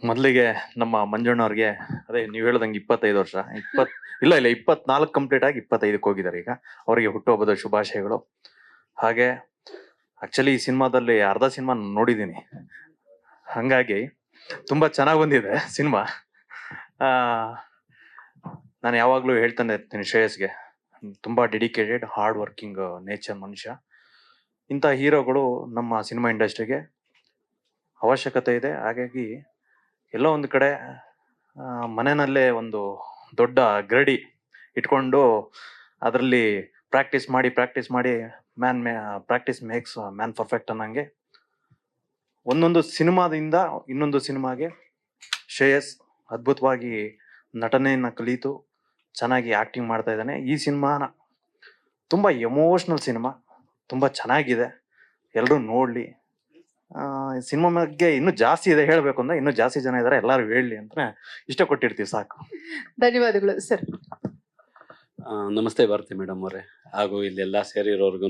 ಮೊದಲಿಗೆ ನಮ್ಮ ಮಂಜಣ್ಣವ್ರಿಗೆ ಅದೇ ನೀವು ಹೇಳ್ದಂಗೆ 25 ವರ್ಷ ಇಲ್ಲ 24 ಕಂಪ್ಲೀಟ್ ಆಗಿ 25ಕ್ಕೆ ಹೋಗಿದ್ದಾರೆ ಈಗ. ಅವರಿಗೆ ಹುಟ್ಟುಹಬ್ಬದ ಶುಭಾಶಯಗಳು. ಹಾಗೆ ಆಕ್ಚುಲಿ ಈ ಸಿನಿಮಾದಲ್ಲಿ ಅರ್ಧ ಸಿನಿಮಾ ನೋಡಿದ್ದೀನಿ, ಹಂಗಾಗಿ ತುಂಬಾ ಚೆನ್ನಾಗಿ ಬಂದಿದೆ ಸಿನಿಮಾ. ನಾನು ಯಾವಾಗ್ಲೂ ಹೇಳ್ತಾನೆ ಇರ್ತೀನಿ ಶ್ರೇಯಸ್ಗೆ, ತುಂಬಾ ಡೆಡಿಕೇಟೆಡ್ ಹಾರ್ಡ್ ವರ್ಕಿಂಗ್ ನೇಚರ್ ಮನುಷ್ಯ. ಇಂಥ ಹೀರೋಗಳು ನಮ್ಮ ಸಿನಿಮಾ ಇಂಡಸ್ಟ್ರಿಗೆ ಅವಶ್ಯಕತೆ ಇದೆ. ಹಾಗಾಗಿ ಎಲ್ಲೋ ಒಂದು ಕಡೆ ಮನೆಯಲ್ಲೇ ಒಂದು ದೊಡ್ಡ ಗರಡಿ ಇಟ್ಕೊಂಡು ಅದರಲ್ಲಿ ಪ್ರಾಕ್ಟೀಸ್ ಮಾಡಿ ಪ್ರಾಕ್ಟೀಸ್ ಮೇಕ್ಸ್ ಮ್ಯಾನ್ ಪರ್ಫೆಕ್ಟ್ ಅನ್ನಂಗೆ ಒಂದೊಂದು ಸಿನಿಮಾದಿಂದ ಇನ್ನೊಂದು ಸಿನಿಮಾಗೆ ಶ್ರೇಯಸ್ ಅದ್ಭುತವಾಗಿ ನಟನೆಯನ್ನು ಕಲಿತು ಚೆನ್ನಾಗಿ ಆಕ್ಟಿಂಗ್ ಮಾಡ್ತಾ ಇದ್ದಾನೆ. ಈ ಸಿನಿಮಾನ ತುಂಬ ಎಮೋಷ್ನಲ್ ಸಿನಿಮಾ, ತುಂಬ ಚೆನ್ನಾಗಿದೆ, ಎಲ್ಲರೂ ನೋಡಲಿ. ಸಿನಿಮಾ ಬಗ್ಗೆ ಇನ್ನೂ ಜಾಸ್ತಿ ಇದೆ ಹೇಳಬೇಕು ಅಂದ್ರೆ, ಇನ್ನೂ ಜಾಸ್ತಿ ಜನ ಇದ್ದಾರೆ, ಎಲ್ಲರೂ ಹೇಳಲಿ ಅಂತ ಇಷ್ಟಪಟ್ಟಿರ್ತೀವಿ, ಸಾಕು. ಧನ್ಯವಾದಗಳು ಸರ್. ನಮಸ್ತೆ ಭಾರತಿ ಮೇಡಮ್ ಅವರೇ, ಹಾಗೂ ಇಲ್ಲೆಲ್ಲ ಸೇರಿರೋರ್ಗು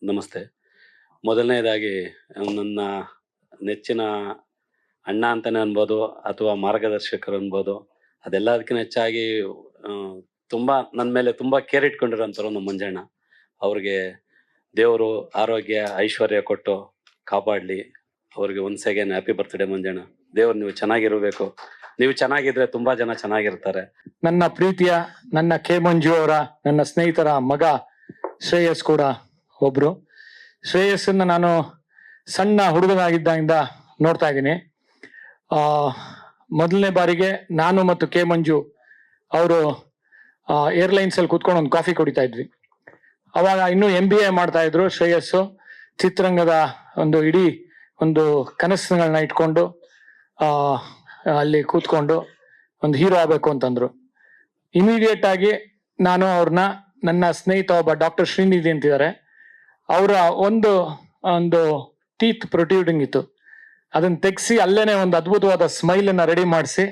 ನಮಸ್ತೆ. ಮೊದಲನೇದಾಗಿ ನನ್ನ ನೆಚ್ಚಿನ ಅಣ್ಣ ಅಂತಲೇ ಅನ್ಬೋದು ಅಥವಾ ಮಾರ್ಗದರ್ಶಕರು ಅನ್ಬೋದು, ಅದೆಲ್ಲದಕ್ಕಿಂತ ಹೆಚ್ಚಾಗಿ ತುಂಬ ನನ್ನ ಮೇಲೆ ತುಂಬ ಕೇರ್ ಇಟ್ಕೊಂಡಿರೋಂಥವ್ರು ನಮ್ಮ ಮಂಜಣ್ಣ. ಅವ್ರಿಗೆ ದೇವರು ಆರೋಗ್ಯ ಐಶ್ವರ್ಯ ಕೊಟ್ಟು ಕಾಪಾಡಲಿ. ಅವ್ರಿಗೆ once again happy birthday Manjanna. ದೇವ್ರು ನೀವು ಚೆನ್ನಾಗಿರಬೇಕು, ನೀವು ಚೆನ್ನಾಗಿದ್ರೆ ತುಂಬಾ ಜನ ಚೆನ್ನಾಗಿರ್ತಾರೆ. ನನ್ನ ಪ್ರೀತಿಯ ನನ್ನ ಕೆ ಮಂಜು ಅವರ ನನ್ನ ಸ್ನೇಹಿತರ ಮಗ ಶ್ರೇಯಸ್ ಕೂಡ ಒಬ್ರು. ಶ್ರೇಯಸ್ಸನ್ನ ನಾನು ಸಣ್ಣ ಹುಡುಗನಾಗಿದ್ದಾಗಿಂದ ನೋಡ್ತಾ ಇದ್ದೀನಿ. ಮೊದಲನೇ ಬಾರಿಗೆ ನಾನು ಮತ್ತು ಕೆ ಮಂಜು ಅವರು ಏರ್ಲೈನ್ಸ್ ಅಲ್ಲಿ ಕೂತ್ಕೊಂಡು ಒಂದು ಕಾಫಿ ಕುಡಿತಾ ಇದ್ವಿ. ಅವಾಗ ಇನ್ನೂ MBA ಮಾಡ್ತಾ ಇದ್ರು ಶ್ರೇಯಸ್ಸು. ಚಿತ್ರರಂಗದ ಇಡೀ ಒಂದು ಕನಸುಗಳನ್ನ ಇಟ್ಕೊಂಡು ಅಲ್ಲಿ ಕೂತ್ಕೊಂಡು ಒಂದು ಹೀರೋ ಆಗ್ಬೇಕು ಅಂತಂದ್ರು. ಇಮಿಡಿಯೇಟ್ ಆಗಿ ನಾನು ಅವ್ರನ್ನ, ನನ್ನ ಸ್ನೇಹಿತ ಒಬ್ಬ ಡಾಕ್ಟರ್ ಶ್ರೀನಿಧಿ ಅಂತಿದ್ದಾರೆ, ಅವರ ಒಂದು ಟೀತ್ ಪ್ರೊಟ್ಯೂಡಿಂಗ್ ಇತ್ತು, ಅದನ್ನ ತೆಗ್ಸಿ ಅಲ್ಲೇನೆ ಒಂದು ಅದ್ಭುತವಾದ ಸ್ಮೈಲ್ ಅನ್ನ ರೆಡಿ ಮಾಡಿಸಿ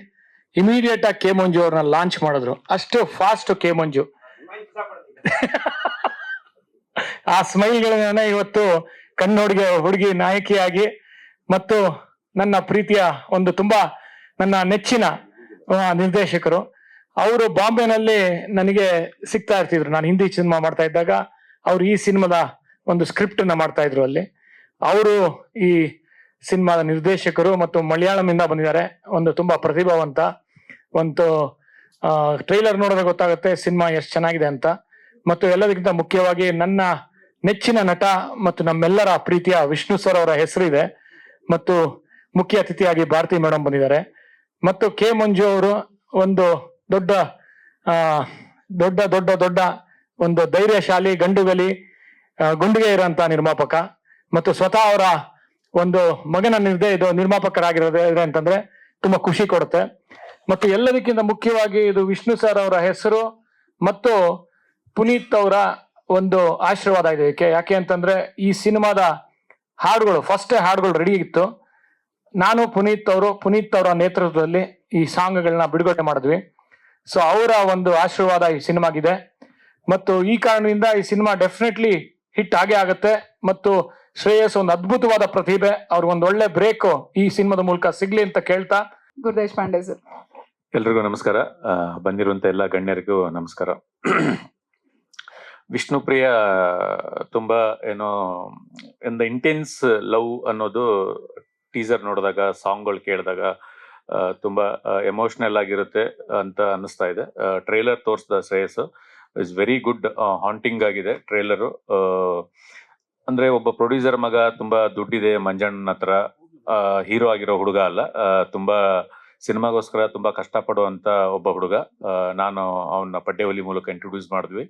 ಇಮಿಡಿಯೇಟ್ ಆಗಿ ಕೆ ಮಂಜು ಅವ್ರನ್ನ ಲಾಂಚ್ ಮಾಡಿದ್ರು. ಅಷ್ಟು ಫಾಸ್ಟ್ ಕೆ ಮಂಜು. ಆ ಸ್ಮೈಲ್ಗಳನ್ನ ಇವತ್ತು ಕಣ್ಣೋಡಿಗೆ ಹುಡುಗಿ ನಾಯಕಿಯಾಗಿ ಮತ್ತು ನನ್ನ ಪ್ರೀತಿಯ ತುಂಬಾ ನನ್ನ ನೆಚ್ಚಿನ ನಿರ್ದೇಶಕರು. ಅವರು ಬಾಂಬೆನಲ್ಲಿ ನನಗೆ ಸಿಗ್ತಾ ಇರ್ತಿದ್ರು. ನಾನು ಹಿಂದಿ ಸಿನಿಮಾ ಮಾಡ್ತಾ ಇದ್ದಾಗ ಅವ್ರು ಈ ಸಿನಿಮಾದ ಒಂದು ಸ್ಕ್ರಿಪ್ಟ್ ನ ಮಾಡ್ತಾ ಇದ್ರು ಅಲ್ಲಿ. ಅವರು ಈ ಸಿನಿಮಾದ ನಿರ್ದೇಶಕರು ಮತ್ತು ಮಲಯಾಳಂ ಇಂದ ಬಂದಿದ್ದಾರೆ. ತುಂಬಾ ಪ್ರತಿಭಾವಂತ. ಟ್ರೈಲರ್ ನೋಡಿದ್ರೆ ಗೊತ್ತಾಗುತ್ತೆ ಸಿನಿಮಾ ಎಷ್ಟು ಚೆನ್ನಾಗಿದೆ ಅಂತ. ಮತ್ತು ಎಲ್ಲದಕ್ಕಿಂತ ಮುಖ್ಯವಾಗಿ ನನ್ನ ನೆಚ್ಚಿನ ನಟ ಮತ್ತು ನಮ್ಮೆಲ್ಲರ ಪ್ರೀತಿಯ ವಿಷ್ಣು ಸರ್ ಅವರ ಹೆಸರಿದೆ. ಮತ್ತು ಮುಖ್ಯ ಅತಿಥಿಯಾಗಿ ಭಾರತಿ ಮೇಡಮ್ ಬಂದಿದ್ದಾರೆ. ಮತ್ತು ಕೆ ಮಂಜು ಅವರು ದೊಡ್ಡ ಒಂದು ಧೈರ್ಯಶಾಲಿ, ಗುಂಡಿಗೆ ಇರೋಂತ ನಿರ್ಮಾಪಕ. ಮತ್ತು ಸ್ವತಃ ಅವರ ಮಗನ ನಿರ್ಮಾಪಕರಾಗಿರೋದ್ರೆ ಅಂತಂದ್ರೆ ತುಂಬಾ ಖುಷಿ ಕೊಡುತ್ತೆ. ಮತ್ತು ಎಲ್ಲದಕ್ಕಿಂತ ಮುಖ್ಯವಾಗಿ ಇದು ವಿಷ್ಣು ಸರ್ ಅವರ ಹೆಸರು ಮತ್ತು ಪುನೀತ್ ಅವರ ಆಶೀರ್ವಾದ ಇದೆ. ಯಾಕೆ ಅಂತಂದ್ರೆ ಈ ಸಿನಿಮಾದ ಹಾಡುಗಳು, ಫಸ್ಟ್ ಹಾಡುಗಳು ರೆಡಿ ಇತ್ತು. ನಾನು ಪುನೀತ್ ಅವರ ನೇತೃತ್ವದಲ್ಲಿ ಈ ಸಾಂಗ್ಗಳನ್ನ ಬಿಡುಗಡೆ ಮಾಡಿದ್ವಿ. ಸೊ ಅವರ ಆಶೀರ್ವಾದ ಈ ಸಿನಿಮಾಗಿದೆ. ಮತ್ತು ಈ ಕಾರಣದಿಂದ ಈ ಸಿನಿಮಾ ಡೆಫಿನೆಟ್ಲಿ ಹಿಟ್ ಆಗೇ ಆಗುತ್ತೆ. ಮತ್ತು ಶ್ರೇಯಸ್ ಅದ್ಭುತವಾದ ಪ್ರತಿಭೆ, ಅವ್ರಿಗೆ ಒಳ್ಳೆ ಬ್ರೇಕ್ ಈ ಸಿನಿಮಾದ ಮೂಲಕ ಸಿಗ್ಲಿ ಅಂತ ಕೇಳ್ತಾ, ಗುರುದೇಶ್ ಪಾಂಡೆ ಸರ್. ಎಲ್ರಿಗೂ ನಮಸ್ಕಾರ. ಬಂದಿರುವಂತ ಎಲ್ಲ ಗಣ್ಯರಿಗೂ ನಮಸ್ಕಾರ. ವಿಷ್ಣುಪ್ರಿಯ ತುಂಬಾ ಇಂಟೆನ್ಸ್ ಲವ್ ಅನ್ನೋದು ಟೀಸರ್ ನೋಡಿದಾಗ, ಸಾಂಗ್ಗಳು ಕೇಳಿದಾಗ ತುಂಬಾ ಎಮೋಷನಲ್ ಆಗಿರುತ್ತೆ ಅಂತ ಅನ್ನಿಸ್ತಾ ಇದೆ. ಟ್ರೈಲರ್ ತೋರಿಸಿದ Shreyas is very good, haunting ಆಗಿದೆ ಟ್ರೈಲರು. ಅಂದ್ರೆ ಒಬ್ಬ ಪ್ರೊಡ್ಯೂಸರ್ ಮಗ, ತುಂಬಾ ದುಡ್ಡಿದೆ ಮಂಜಣ್ಣನ ಹತ್ರ, ಹೀರೋ ಆಗಿರೋ ಹುಡುಗ ಅಲ್ಲ, ತುಂಬಾ ಸಿನಿಮಾಗೋಸ್ಕರ ತುಂಬಾ ಕಷ್ಟಪಡುವಂತ ಒಬ್ಬ ಹುಡುಗ. ನಾನು ಅವನ ಪಡ್ಡೆವಲಿ ಮೂಲಕ ಇಂಟ್ರೊಡ್ಯೂಸ್ ಮಾಡಿದ್ವಿ.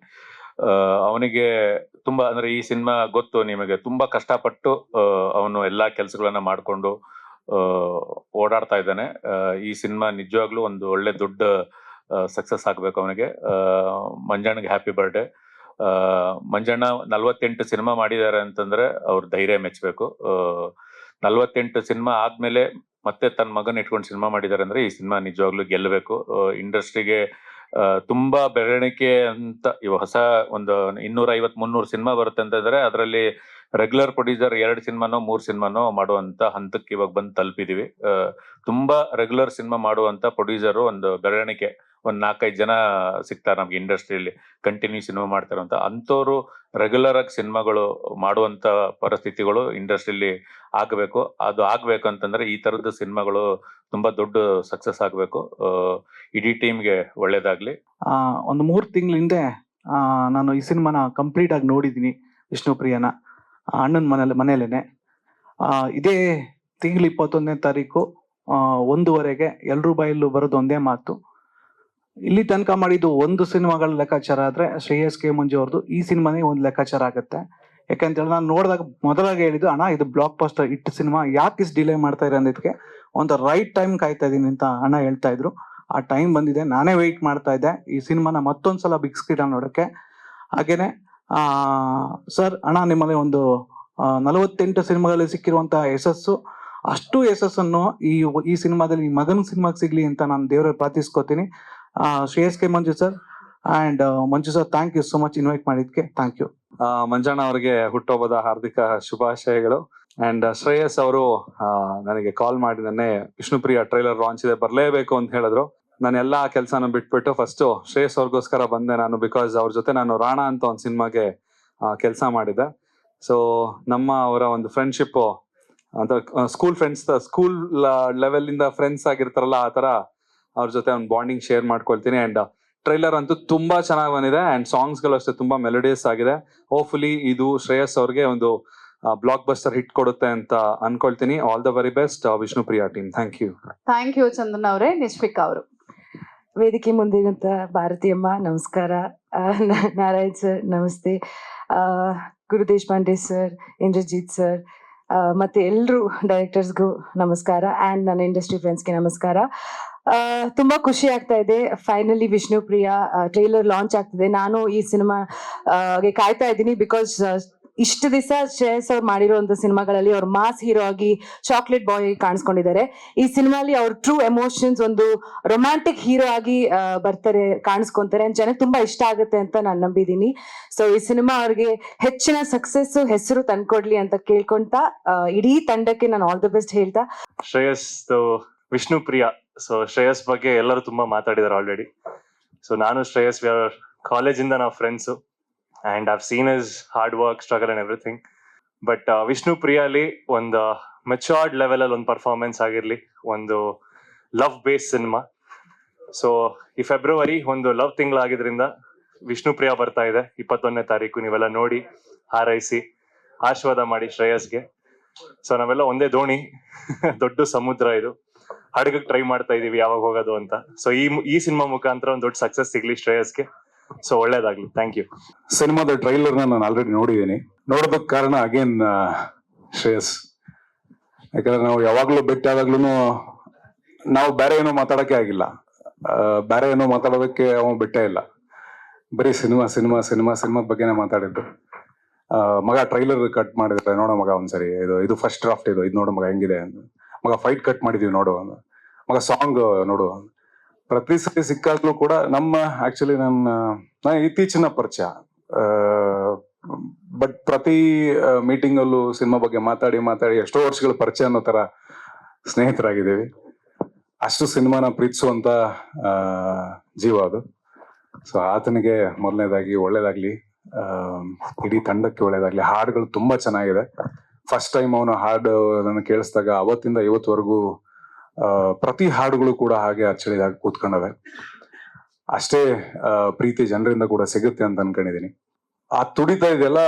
ಅವನಿಗೆ ತುಂಬಾ ಅಂದ್ರೆ ಈ ಸಿನಿಮಾ ಗೊತ್ತು ನಿಮಗೆ, ತುಂಬಾ ಕಷ್ಟಪಟ್ಟು ಅವನು ಎಲ್ಲಾ ಕೆಲಸಗಳನ್ನ ಮಾಡ್ಕೊಂಡು ಓಡಾಡ್ತಾ ಇದ್ದಾನೆ. ಈ ಸಿನಿಮಾ ನಿಜವಾಗ್ಲೂ ಒಳ್ಳೆ ದೊಡ್ಡ ಸಕ್ಸಸ್ ಆಗ್ಬೇಕು ಅವನಿಗೆ. ಮಂಜಣ್ಣಗೆ ಹ್ಯಾಪಿ ಬರ್ಡೇ. ಮಂಜಣ್ಣ 48 ಸಿನಿಮಾ ಮಾಡಿದ್ದಾರೆ ಅಂತಂದ್ರೆ ಅವ್ರ ಧೈರ್ಯ ಮೆಚ್ಚಬೇಕು. 48 ಸಿನಿಮಾ ಆದ್ಮೇಲೆ ಮತ್ತೆ ತನ್ನ ಮಗನ್ ಇಟ್ಕೊಂಡು ಸಿನಿಮಾ ಮಾಡಿದ್ದಾರೆ ಅಂದ್ರೆ ಈ ಸಿನಿಮಾ ನಿಜವಾಗ್ಲೂ ಗೆಲ್ಲಬೇಕು. ಇಂಡಸ್ಟ್ರಿಗೆ ತುಂಬಾ ಬೆರಳಿಕೆ ಅಂತ ಇವಾಗ ಹೊಸ 250-300 ಸಿನಿಮಾ ಬರುತ್ತೆ ಅಂತಂದ್ರೆ ಅದರಲ್ಲಿ ರೆಗ್ಯುಲರ್ ಪ್ರೊಡ್ಯೂಸರ್ 2 ಸಿನಿಮಾನೋ 3 ಸಿನಿಮಾನೋ ಮಾಡುವಂತ ಹಂತಕ್ಕೆ ಇವಾಗ ಬಂದು ತಲುಪಿದೀವಿ. ತುಂಬಾ ರೆಗ್ಯುಲರ್ ಸಿನಿಮಾ ಮಾಡುವಂತ ಪ್ರೊಡ್ಯೂಸರ್ ಒಂದು ಬೆರಳಿಕೆ ಒಂದ್ 4-5 ಜನ ಸಿಗ್ತಾರೆ ನಮ್ಗೆ ಇಂಡಸ್ಟ್ರಿಯಲ್ಲಿ ಕಂಟಿನ್ಯೂ ಸಿನಿಮಾ ಮಾಡ್ತಾರಂತ. ಅಂತವ್ರು ರೆಗ್ಯುಲರ್ ಆಗಿ ಸಿನಿಮಾಗಳು ಮಾಡುವಂತ ಪರಿಸ್ಥಿತಿಗಳು ಇಂಡಸ್ಟ್ರಿಯಲ್ಲಿ ಆಗ್ಬೇಕು. ಅದು ಆಗ್ಬೇಕು ಅಂತಂದ್ರೆ ಈ ತರದ ಸಿನಿಮಾಗಳು ತುಂಬಾ ದೊಡ್ಡ ಸಕ್ಸಸ್ ಆಗ್ಬೇಕು. ಇಡೀ ಟೀಮ್ಗೆ ಒಳ್ಳೇದಾಗ್ಲಿ. ಒಂದು 3 ತಿಂಗಳ ಹಿಂದೆ ನಾನು ಈ ಸಿನಿಮಾನ ಕಂಪ್ಲೀಟ್ ಆಗಿ ನೋಡಿದ್ದೀನಿ. ವಿಷ್ಣುಪ್ರಿಯನ ಅಣ್ಣನ ಮನೇಲೇನೆ. ಇದೇ ತಿಂಗಳು 21ನೇ ತಾರೀಕು 1:15ಗೆ ಎಲ್ರೂ ಬಾಯಲ್ಲೂ ಬರೋದು ಒಂದೇ ಮಾತು. ಇಲ್ಲಿ ತನಕ ಮಾಡಿದ್ದು 1 ಸಿನಿಮಾಗಳ ಲೆಕ್ಕಾಚಾರ ಆದ್ರೆ ಶ್ರೇಯಸ್ ಕೆ ಮಂಜು ಅವ್ರದ್ದು ಈ ಸಿನಿಮಾನೇ ಒಂದು ಲೆಕ್ಕಾಚಾರ ಆಗುತ್ತೆ. ಯಾಕಂತೇಳಿ ನಾನು ನೋಡಿದಾಗ ಮೊದಲಾಗಿ ಹೇಳಿದ್ದು, ಅಣ್ಣ ಇದು ಬ್ಲಾಕ್ ಬಸ್ಟರ್ ಹಿಟ್ ಸಿನಿಮಾ, ಯಾಕೆ ಇಷ್ಟು ಡಿಲೇ ಮಾಡ್ತಾ ಇರೋ ಅಂದಿದ್ದಕ್ಕೆ ಒಂದು ರೈಟ್ ಟೈಮ್ ಕಾಯ್ತಾ ಇದೀನಿ ಅಂತ ಅಣ್ಣ ಹೇಳ್ತಾ ಇದ್ರು. ಆ ಟೈಮ್ ಬಂದಿದೆ, ನಾನೇ ವೆಯ್ಟ್ ಮಾಡ್ತಾ ಇದ್ದೆ ಈ ಸಿನಿಮಾನ ಮತ್ತೊಂದ್ಸಲ ಬಿಗ್ ಸ್ಕ್ರೀನ್ ನೋಡೋಕ್ಕೆ. ಹಾಗೇನೆ ಸರ್, ಅಣ್ಣ ನಿಮ್ಮಲ್ಲಿ ಒಂದು 48 ಸಿನಿಮಾಗಳಲ್ಲಿ ಸಿಕ್ಕಿರುವಂತಹ ಯಶಸ್ಸು, ಅಷ್ಟು ಯಶಸ್ಸನ್ನು ಈ ಸಿನಿಮಾದಲ್ಲಿ ಮಗನ ಸಿನಿಮಾಗೆ ಸಿಗ್ಲಿ ಅಂತ ನಾನು ದೇವರಲ್ಲಿ ಪ್ರಾರ್ಥಿಸ್ಕೋತೀನಿ. Shreyas K Manju sir and Manju sir, thank you so much invite ಮಾಡಿದ್ಕೆ. Thank you. ಮಂಜಣ್ಣ ಅವರಿಗೆ ಹುಟ್ಟುಹಬ್ಬದ ಹಾರ್ದಿಕ ಶುಭಾಶಯಗಳು. ಅಂಡ್ ಶ್ರೇಯಸ್ ಅವರು ನನಗೆ ಕಾಲ್ ಮಾಡಿ ನೆನ್ನೆ ವಿಷ್ಣುಪ್ರಿಯ ಟ್ರೈಲರ್ ಲಾಂಚ್ ಇದೆ, ಬರ್ಲೇಬೇಕು ಅಂತ ಹೇಳಿದ್ರು. ನಾನು ಎಲ್ಲಾ ಕೆಲಸನ ಬಿಟ್ಬಿಟ್ಟು ಫಸ್ಟ್ ಶ್ರೇಯಸ್ ಅವ್ರಿಗೋಸ್ಕರ ಬಂದೆ ನಾನು. ಬಿಕಾಸ್ ಅವ್ರ ಜೊತೆ ನಾನು ರಾಣಾ ಅಂತ ಒಂದು ಸಿನಿಮಾಗೆ ಕೆಲಸ ಮಾಡಿದ್ದೆ. ಸೊ ಅವರ ಒಂದು ಫ್ರೆಂಡ್ಶಿಪ್ ಅಂತ ಸ್ಕೂಲ್ ಫ್ರೆಂಡ್ಸ್, ಸ್ಕೂಲ್ ಲೆವೆಲ್ ಇಂದ ಫ್ರೆಂಡ್ಸ್ ಆಗಿರ್ತಾರಲ್ಲ, ಆ ತರ ಅವ್ರ ಜೊತೆ ಒಂದು ಬಾಂಡಿಂಗ್ ಶೇರ್ ಮಾಡ್ಕೊಳ್ತೀನಿ. ಅಂಡ್ ಟ್ರೈಲರ್ ಅಂತೂ ತುಂಬಾ ಚೆನ್ನಾಗಿ ಬಂದಿದೆ ಅಂಡ್ ಸಾಂಗ್ಸ್ ಗಳು ಅಷ್ಟೇ ತುಂಬಾ ಮೆಲೋಡಿಯಸ್ ಆಗಿದೆ. ಹೋಪ್ಫುಲಿ ಇದು ಶ್ರೇಯಸ್ ಅವ್ರಿಗೆ ಒಂದು ಬ್ಲಾಕ್ ಬಸ್ಟರ್ ಹಿಟ್ ಕೊಡುತ್ತೆ ಅಂತ ಅನ್ಕೊಳ್ತೀನಿ. All the very best Vishnupriya team. Thank you. Thank you Chandan ಅವರೇ. ನಿಶ್ವಿಕಾ ಅವರು. ವೇದಿಕೆ ಮುಂದಿರುವಂತ ಭಾರತೀಯಮ್ಮ ನಮಸ್ಕಾರ, ನಾರಾಯಣ್ ಸರ್ ನಮಸ್ತೆ, ಗುರು ದೇಶಪಾಂಡೆ ಸರ್, ಇಂದ್ರಜಿತ್ ಸರ್, ಮತ್ತೆ ಎಲ್ರು ಡೈರೆಕ್ಟರ್ಸ್ಗೂ ನಮಸ್ಕಾರ ಅಂಡ್ ನನ್ನ ಇಂಡಸ್ಟ್ರಿ ಫ್ರೆಂಡ್ಸ್ಗೆ ನಮಸ್ಕಾರ. ತುಂಬಾ ಖುಷಿ ಆಗ್ತಾ ಇದೆ. ಫೈನಲಿ ವಿಷ್ಣುಪ್ರಿಯಾ ಟ್ರೈಲರ್ ಲಾಂಚ್ ಆಗ್ತಿದೆ. ನಾನು ಈ ಸಿನಿಮಾ ಕಾಯ್ತಾ ಇದ್ದೀನಿ. ಬಿಕಾಸ್ ಇಷ್ಟು ದಿವಸ ಶ್ರೇಯಸ್ ಅವ್ರು ಮಾಡಿರೋ ಒಂದು ಸಿನಿಮಾಗಳಲ್ಲಿ ಅವ್ರು ಮಾಸ್ ಹೀರೋ ಆಗಿ ಚಾಕ್ಲೇಟ್ ಬಾಯ್ ಕಾಣಿಸ್ಕೊಂಡಿದ್ದಾರೆ. ಈ ಸಿನಿಮಾಲಿ ಅವ್ರ ಟ್ರೂ ಎಮೋಷನ್ಸ್, ಒಂದು ರೊಮ್ಯಾಂಟಿಕ್ ಹೀರೋ ಆಗಿ ಬರ್ತಾರೆ, ಕಾಣಿಸ್ಕೊಂತಾರೆ. ಜನಕ್ಕೆ ತುಂಬಾ ಇಷ್ಟ ಆಗುತ್ತೆ ಅಂತ ನಾನು ನಂಬಿದ್ದೀನಿ. ಸೊ ಈ ಸಿನಿಮಾ ಅವ್ರಿಗೆ ಹೆಚ್ಚಿನ ಸಕ್ಸಸ್, ಹೆಸರು ತಂದ್ಕೊಡ್ಲಿ ಅಂತ ಕೇಳ್ಕೊಂತ ಇಡೀ ತಂಡಕ್ಕೆ ನಾನು ಆಲ್ ದ ಬೆಸ್ಟ್ ಹೇಳ್ತಾ, ಶ್ರೇಯಸ್ ವಿಷ್ಣುಪ್ರಿಯಾ. ಸೊ ಶ್ರೇಯಸ್ ಬಗ್ಗೆ ಎಲ್ಲರೂ ತುಂಬಾ ಮಾತಾಡಿದಾರೆ ಆಲ್ರೆಡಿ. ಸೊ ನಾನು ಶ್ರೇಯಸ್ ಕಾಲೇಜಿಂದ ನಾವು friends and I've seen his hard work, struggle and everything. But ವಿಷ್ಣುಪ್ರಿಯಾಲಿ ಒಂದು ಮೆಚೂರ್ಡ್ ಲೆವೆಲ್ ಅಲ್ಲಿ ಒಂದು ಪರ್ಫಾರ್ಮೆನ್ಸ್ ಆಗಿರ್ಲಿ, ಒಂದು ಲವ್ ಬೇಸ್ ಸಿನಿಮಾ. ಸೊ ಈ ಫೆಬ್ರವರಿ ಒಂದು ಲವ್ ತಿಂಗಳಾಗಿದ್ರಿಂದ ವಿಷ್ಣುಪ್ರಿಯಾ ಬರ್ತಾ ಇದೆ 21ನೇ ತಾರೀಕು. ನೀವೆಲ್ಲ ನೋಡಿ ಹಾರೈಸಿ ಆಶೀರ್ವಾದ ಮಾಡಿ ಶ್ರೇಯಸ್ಗೆ. ಸೊ ನಾವೆಲ್ಲ ಒಂದೇ ದೋಣಿ, ದೊಡ್ಡ ಸಮುದ್ರ ಇದು, ಹಡಗಕ್ಕೆ ಟ್ರೈ ಮಾಡ್ತಾ ಇದೀವಿ ಯಾವಾಗ ಹೋಗೋದು ಅಂತ. ಸೊ ಈ ಸಿನಿಮಾ ಮುಖಾಂತರ ಒಂದು ದೊಡ್ಡ ಸಕ್ಸಸ್ ಸಿಗ್ಲಿ ಶ್ರೇಯಸ್ಗೆ. ಸೊ ಒಳ್ಳೇದಾಗ್ಲಿ. Thank you. ಸಿನಿಮಾದ ಟ್ರೈಲರ್ ನಾನು ಆಲ್ರೆಡಿ ನೋಡಿದ್ದೀನಿ. ನೋಡೋದಕ್ಕೆ ಕಾರಣ ಅಗೇನ್ ಶ್ರೇಯಸ್. ಯಾಕಂದ್ರೆ ನಾವು ಯಾವಾಗ್ಲೂ ಭೇಟಿ ಆದಾಗ್ಲೂ ನಾವು ಬೇರೆ ಏನೋ ಮಾತಾಡಕ್ಕೆ ಆಗಿಲ್ಲ, ಬೇರೆ ಏನೋ ಮಾತಾಡೋದಕ್ಕೆ ಅವನು ಬಿಟ್ಟೇ ಇಲ್ಲ. ಬರೀ ಸಿನಿಮಾ ಸಿನಿಮಾ ಸಿನಿಮಾ ಸಿನಿಮಾ ಬಗ್ಗೆನೇ ಮಾತಾಡಿದ್ದು. ಮಗ ಟ್ರೈಲರ್ ಕಟ್ ಮಾಡಿದ್ರೆ ನೋಡೋ ಮಗ ಒಂದ್ಸರಿ, ಇದು ಫಸ್ಟ್ ಡ್ರಾಫ್ಟ್, ಇದು ನೋಡೋ ಮಗ ಹೆಂಗಿದೆ, ಮಗ ಫೈಟ್ ಕಟ್ ಮಾಡಿದೀವಿ ನೋಡು, ಮಗ ಸಾಂಗ್ ನೋಡು. ಪ್ರತಿ ಸತಿ ಸಿಕ್ಕಾಗ್ಲೂ ಕೂಡ ಆಕ್ಚುಲಿ ನನ್ನ ಇತ್ತೀಚಿನ ಪರಿಚಯ, ಬಟ್ ಪ್ರತಿ ಮೀಟಿಂಗ್ ಅಲ್ಲೂ ಸಿನಿಮಾ ಬಗ್ಗೆ ಮಾತಾಡಿ ಮಾತಾಡಿ ಎಷ್ಟೋ ವರ್ಷಗಳ ಪರಿಚಯ ಅನ್ನೋ ತರ ಸ್ನೇಹಿತರಾಗಿದ್ದೀವಿ. ಅಷ್ಟು ಸಿನಿಮಾನ ಪ್ರೀತಿಸುವಂತ ಜೀವ ಅದು. ಸೊ ಆತನಿಗೆ ಮೊದಲನೇದಾಗಿ ಒಳ್ಳೇದಾಗ್ಲಿ, ಇಡೀ ತಂಡಕ್ಕೆ ಒಳ್ಳೇದಾಗ್ಲಿ. ಹಾಡುಗಳು ತುಂಬಾ ಚೆನ್ನಾಗಿದೆ. ಫಸ್ಟ್ ಟೈಮ್ ಅವನು ಹಾಡು ನನ್ನ ಕೇಳಿಸಿದಾಗ ಅವತ್ತಿಂದ ಇವತ್ತುವರೆಗೂ ಪ್ರತಿ ಹಾಡುಗಳು ಕೂಡ ಹಾಗೆ ಅಚ್ಚಳಿದಾಗ ಕೂತ್ಕೊಂಡವೆ. ಅಷ್ಟೇ ಪ್ರೀತಿ ಜನರಿಂದ ಕೂಡ ಸಿಗುತ್ತೆ ಅಂತ ಅನ್ಕೊಂಡಿದೀನಿ. ಆ ತುಡಿತಾ ಇದೆಲ್ಲ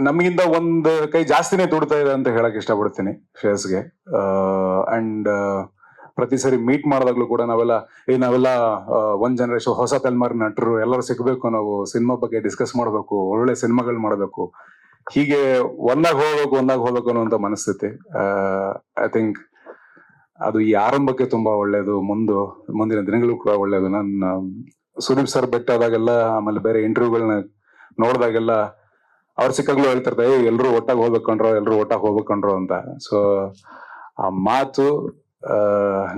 ನಮಗಿಂತ ಒಂದ್ ಕೈ ಜಾಸ್ತಿನೇ ತುಡಿತಾ ಇದೆ ಅಂತ ಹೇಳಕ್ ಇಷ್ಟಪಡ್ತೀನಿ ಶ್ರೇಯಸ್ಗೆ. ಅಂಡ್ ಪ್ರತಿ ಸರಿ ಮೀಟ್ ಮಾಡಿದಾಗ್ಲೂ ಕೂಡ ನಾವೆಲ್ಲ ಒಂದ್ ಜನರೇಷನ್ ಹೊಸ ತಲೆಮಾರಿನ ನಟರು ಎಲ್ಲರೂ ಸಿಗ್ಬೇಕು, ನಾವು ಸಿನಿಮಾ ಬಗ್ಗೆ ಡಿಸ್ಕಸ್ ಮಾಡ್ಬೇಕು, ಒಳ್ಳೆ ಸಿನಿಮಾಗಳು ಮಾಡ್ಬೇಕು, ಹೀಗೆ ಒಂದಾಗ ಹೋಗ್ಬೇಕು ಅನ್ನುವಂತ ಮನಸ್ಥಿತಿ. ಐ ಥಿಂಕ್ ಅದು ಈ ಆರಂಭಕ್ಕೆ ತುಂಬಾ ಒಳ್ಳೇದು, ಮುಂದಿನ ದಿನಗಳು ಕೂಡ ಒಳ್ಳೇದು. ನಾನು ಸುದೀಪ್ ಸರ್ ಆದಾಗೆಲ್ಲ, ಆಮೇಲೆ ಬೇರೆ ಇಂಟರ್ವ್ಯೂಗಳನ್ನ ನೋಡಿದಾಗೆಲ್ಲ ಅವ್ರು ಸಿಕ್ಕಾಗ್ಲೂ ಹೇಳ್ತಿರ್ತಾರೆ, ಎಲ್ರು ಒಟ್ಟಾಗಿ ಹೋಗ್ಬೇಕಂಡ್ರು ಅಂತ. ಸೊ ಆ ಮಾತು,